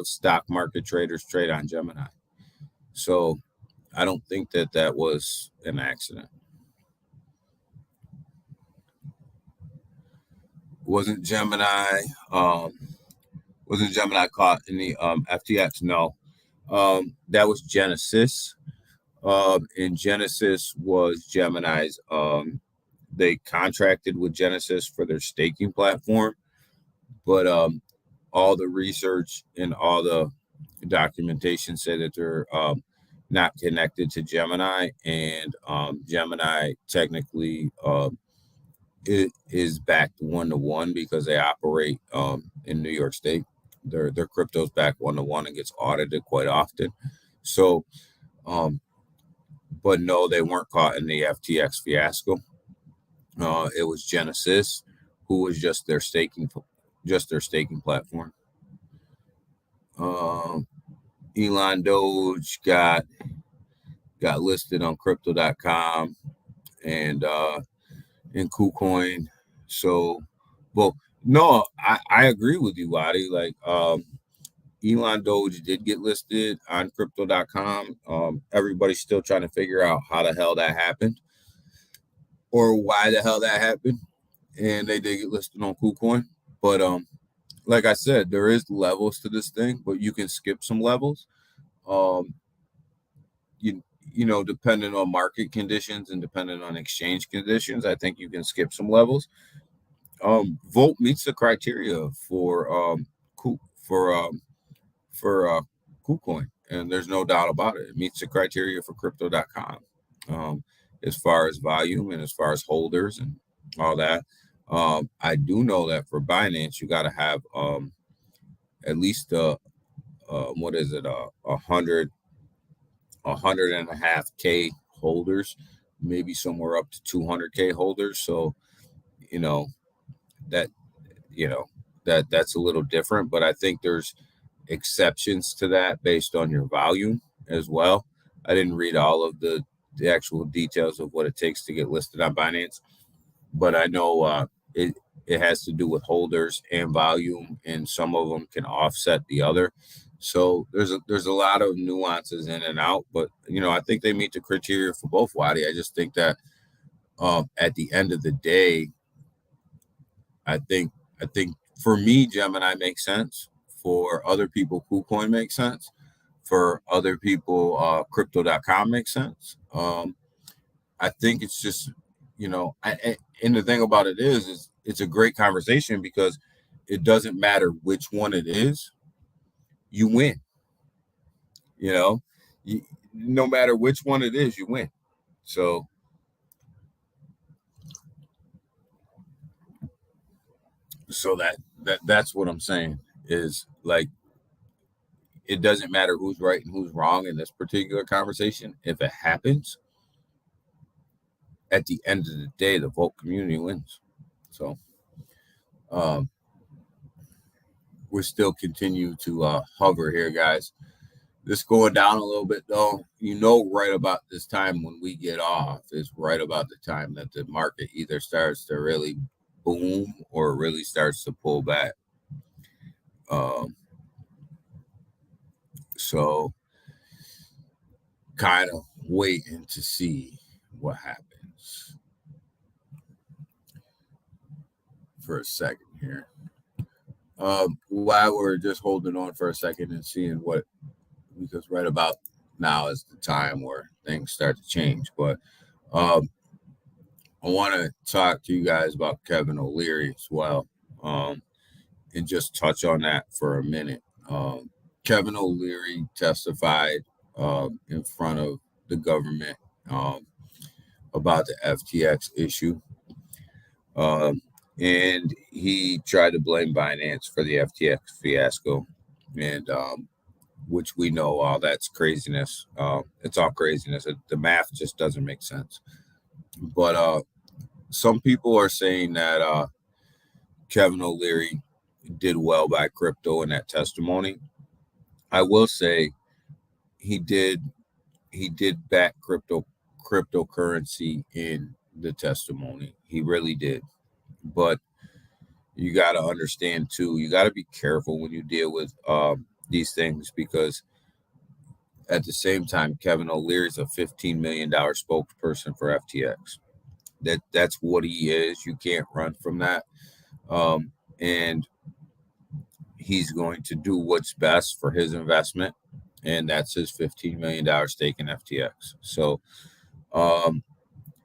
stock market traders trade on Gemini. So I don't think that was an accident. Wasn't Gemini caught in the FTX? No. That was Genesis. And Genesis was Gemini's. They contracted with Genesis for their staking platform, but all the research and all the documentation said that they're not connected to Gemini, and Gemini technically it is backed 1-to-1 because they operate in New York State. Their crypto's backed 1-to-1 and gets audited quite often. So, but no, they weren't caught in the FTX fiasco. It was Genesis, who was just their staking platform. Elon Doge got listed on Crypto.com and KuCoin. So, well, no, I agree with you, Wadi. Like, Elon Doge did get listed on Crypto.com. Everybody's still trying to figure out how the hell that happened or why the hell that happened. And they did get listed on KuCoin. But like I said, there is levels to this thing, but you can skip some levels. Um, you know, depending on market conditions and depending on exchange conditions, I think you can skip some levels. Volt meets the criteria for Ku- for um, for KuCoin, and there's no doubt about it. It meets the criteria for Crypto.com, as far as volume and as far as holders and all that. I do know that for Binance, you got to have at least what is it, a hundred and a half K holders, maybe somewhere up to 200K holders. So you know that you know that's a little different, but I think there's exceptions to that based on your volume as well. I didn't read all of the actual details of what it takes to get listed on Binance, but I know it has to do with holders and volume, and some of them can offset the other. So there's a lot of nuances in and out, but you know I think they meet the criteria for both, Wadi. I just think that at the end of the day, I think I think for me, Gemini makes sense. For other people, KuCoin makes sense. For other people, Crypto.com makes sense. I think it's just, and the thing about it is it's a great conversation because it doesn't matter which one it is, you win. You know, you, no matter which one it is, you win. So, that's what I'm saying is like it doesn't matter who's right and who's wrong in this particular conversation. If it happens, at the end of the day, the vote community wins. So um, we're still continue to hover here, guys. This going down a little bit though. Right about this time when we get off is right about the time that the market either starts to really boom or really starts to pull back. Um, so kind of waiting to see what happens for a second here. While we're just holding on for a second and seeing what, because right about now is the time where things start to change. But um, I want to talk to you guys about Kevin O'Leary as well, and just touch on that for a minute. Kevin O'Leary testified in front of the government um, about the FTX issue. Um, and he tried to blame Binance for the FTX fiasco, and which we know all that's craziness. It's all craziness. The math just doesn't make sense. But some people are saying that Kevin O'Leary did well by crypto in that testimony. I will say he did back cryptocurrency in the testimony. He really did. But you got to understand too, you got to be careful when you deal with these things, because at the same time, Kevin O'Leary is a $15 million spokesperson for FTX. That's what he is. You can't run from that. And he's going to do what's best for his investment, and that's his $15 million stake in FTX. So,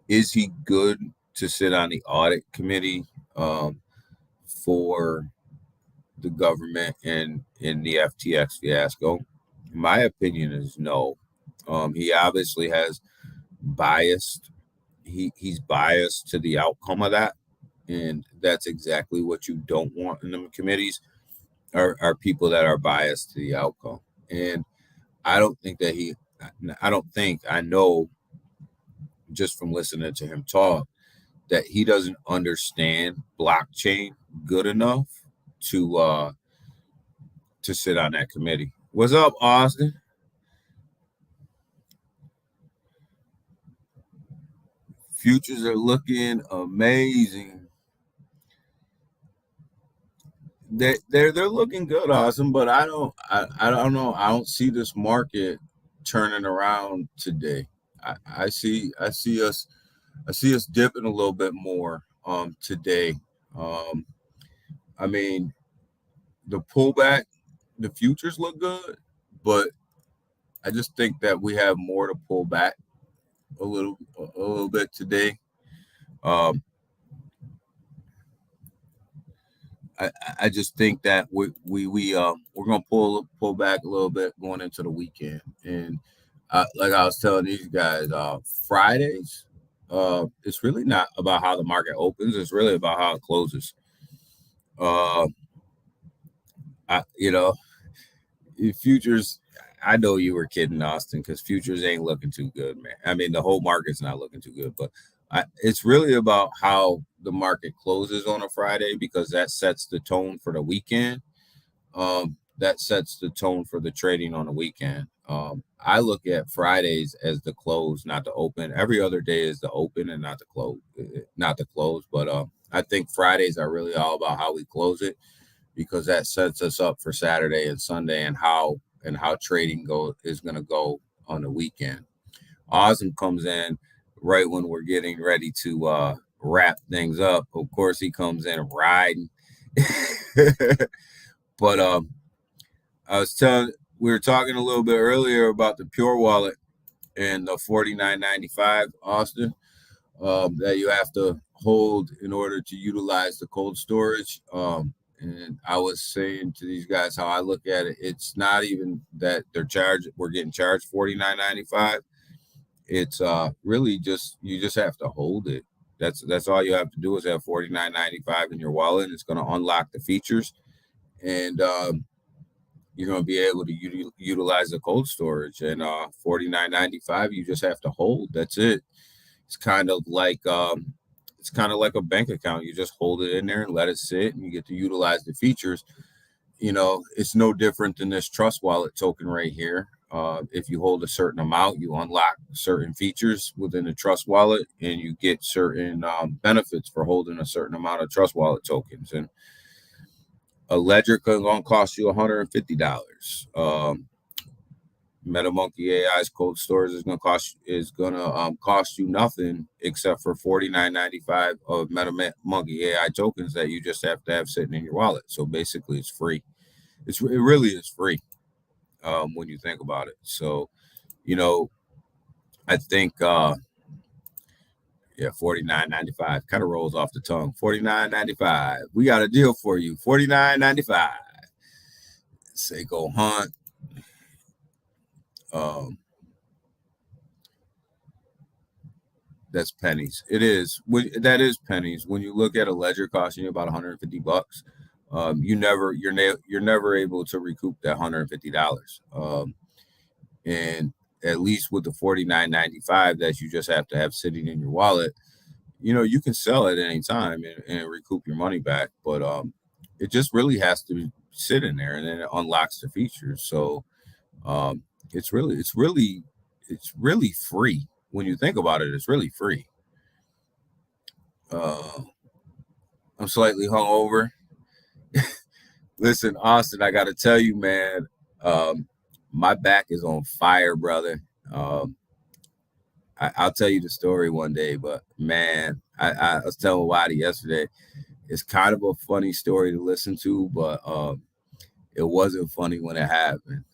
is he good to sit on the audit committee for the government and in the FTX fiasco? My opinion is no. He obviously has biased. He's biased to the outcome of that, and that's exactly what you don't want in the committees are people that are biased to the outcome. And I don't think that I know just from listening to him talk that he doesn't understand blockchain good enough to sit on that committee. What's up, Austin? Futures are looking amazing. They're looking good, Austin. But I don't know. I don't see this market turning around today. I see us dipping a little bit more today. I mean, the pullback, the futures look good, but I just think that we have more to pull back a little bit today. Um, I just think that we're gonna pull back a little bit going into the weekend, and like I was telling these guys, Fridays, it's really not about how the market opens; it's really about how it closes. Uh, you know, futures. I know you were kidding, Austin, because futures ain't looking too good, man. I mean, the whole market's not looking too good, but it's really about how the market closes on a Friday because that sets the tone for the weekend. That sets the tone for the trading on the weekend. I look at Fridays as the close, not the open. Every other day is the open and not the close, not the close. But I think Fridays are really all about how we close it because that sets us up for Saturday and Sunday and how trading is going to go on the weekend. Awesome comes in right when we're getting ready to wrap things up. Of course, he comes in riding. But we were talking a little bit earlier about the Pure Wallet and the 49.95, Austin, that you have to hold in order to utilize the cold storage. And I was saying to these guys how I look at it. It's not even that we're getting charged 49.95. It's really just you just have to hold it. That's all you have to do is have 49.95 in your wallet, and it's going to unlock the features, and you're going to be able to utilize the cold storage. And 49.95, you just have to hold. That's it. It's kind of like a bank account. You just hold it in there and let it sit, and you get to utilize the features. It's no different than this Trust Wallet token right here. If you hold a certain amount, you unlock certain features within the Trust Wallet, and you get certain benefits for holding a certain amount of Trust Wallet tokens. And a ledger going to cost you $150. MetaMonkey AI's cold storage is going to cost you nothing except for $49.95 of MetaMonkey AI tokens that you just have to have sitting in your wallet. So basically, it's free. It really is free when you think about it. So, I think $49.95 kind of rolls off the tongue. $49.95. We got a deal for you. $49.95. Say go hunt. That's pennies. It is. That is pennies. When you look at a ledger costing you about $150, you're never able to recoup that $150. And at least with the $49.95 that you just have to have sitting in your wallet, you can sell at any time and recoup your money back. But it just really has to sit in there, and then it unlocks the features. So it's really free. When you think about it, it's really free. I'm slightly hungover. Listen, Austin, I got to tell you, man, my back is on fire, brother. I'll tell you the story one day, but man, I was telling Waddy yesterday. It's kind of a funny story to listen to, but it wasn't funny when it happened.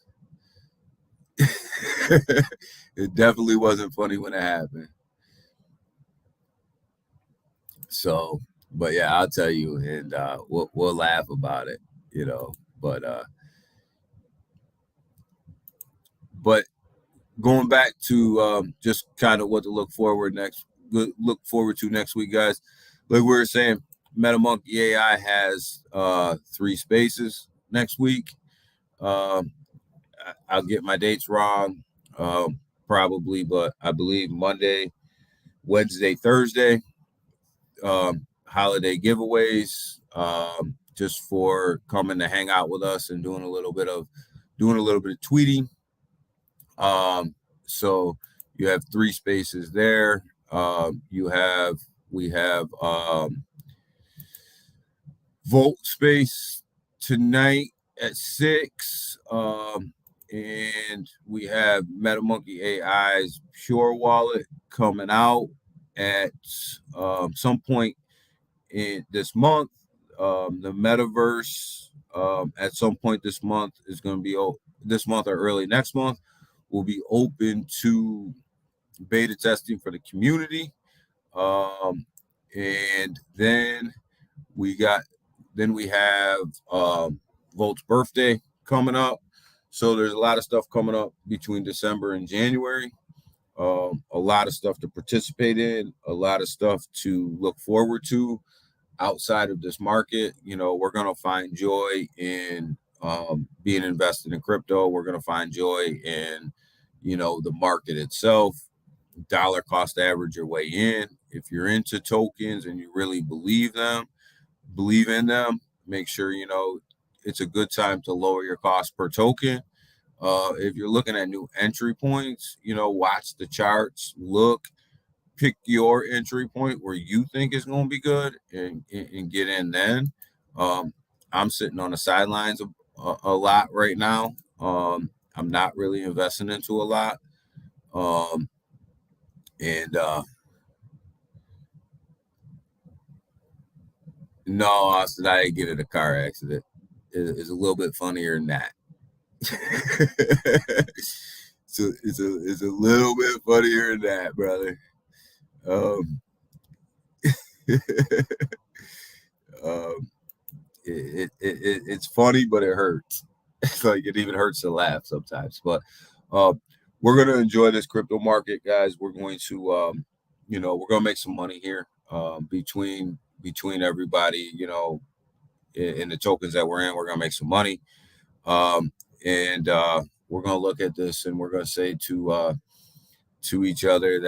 It definitely wasn't funny when it happened. So, but yeah, I'll tell you, and we'll laugh about it, But going back to just kind of what to look forward to next week, guys. Like we were saying, MetaMonkey AI has 3 spaces next week. I'll get my dates wrong, probably, but I believe Monday, Wednesday, Thursday. Holiday giveaways, just for coming to hang out with us and doing a little bit of tweeting. So you have 3 spaces there. We have Volt space tonight at 6. And we have MetaMonkey AI's Pure Wallet coming out at some point in this month. The metaverse At some point this month is going to be this month or early next month. We'll be open to beta testing for the community. And then we got we have Volt's birthday coming up. So there's a lot of stuff coming up between December and January. A lot of stuff to participate in, a lot of stuff to look forward to outside of this market. You know, we're going to find joy in being invested in crypto. We're going to find joy in, you know, the market itself. Dollar cost average your way in. If you're into tokens and you really believe in them, make sure, you know, it's a good time to lower your cost per token. If you're looking at new entry points, you know, watch the charts, pick your entry point where you think is going to be good and get in then. I'm sitting on the sidelines a lot right now. I'm not really investing into a lot. No, Austin, I didn't get in a car accident. It's a little bit funnier than that. So it's a little bit funnier than that, brother. Um, it's funny, but it hurts. It's like it even hurts to laugh sometimes. But we're gonna enjoy this crypto market, guys. We're going to, you know, we're gonna make some money here between everybody. You know, in the tokens that we're in, we're gonna make some money. And we're gonna look at this and we're gonna say to each other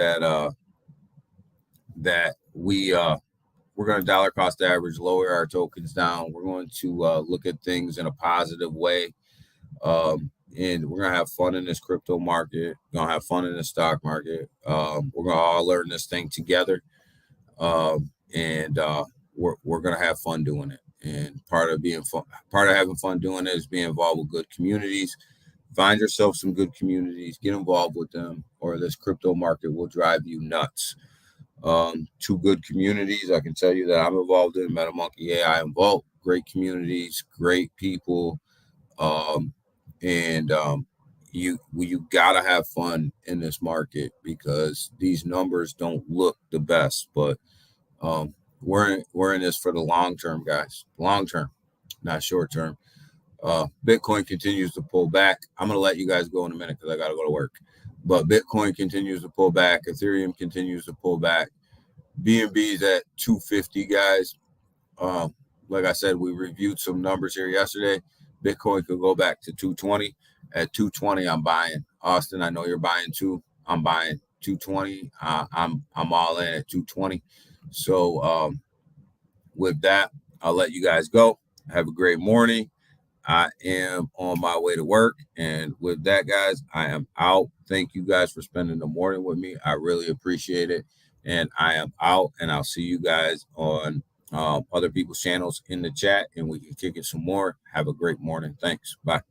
that we're going to dollar cost average, lower our tokens down. We're going to look at things in a positive way. And we're going to have fun in this crypto market. We're going to have fun in the stock market. We're going to all learn this thing together. And we're going to have fun doing it. And part of having fun doing it is being involved with good communities. Find yourself some good communities, get involved with them, or this crypto market will drive you nuts. Two good communities I can tell you that I'm involved in: MetaMonkey AI and Vault. Great communities, great people, and you gotta have fun in this market because these numbers don't look the best. But we're in this for the long term, guys. Long term, not short term. Bitcoin continues to pull back. I'm gonna let you guys go in a minute because I gotta go to work. But Bitcoin continues to pull back. Ethereum continues to pull back. BNB is at 250, guys. Like I said, we reviewed some numbers here yesterday. Bitcoin could go back to 220. At 220, I'm buying. Austin, I know you're buying too. I'm buying 220. I'm all in at 220. So with that, I'll let you guys go. Have a great morning. I am on my way to work. And with that, guys, I am out. Thank you guys for spending the morning with me. I really appreciate it. And I am out. And I'll see you guys on other people's channels in the chat. And we can kick it some more. Have a great morning. Thanks. Bye.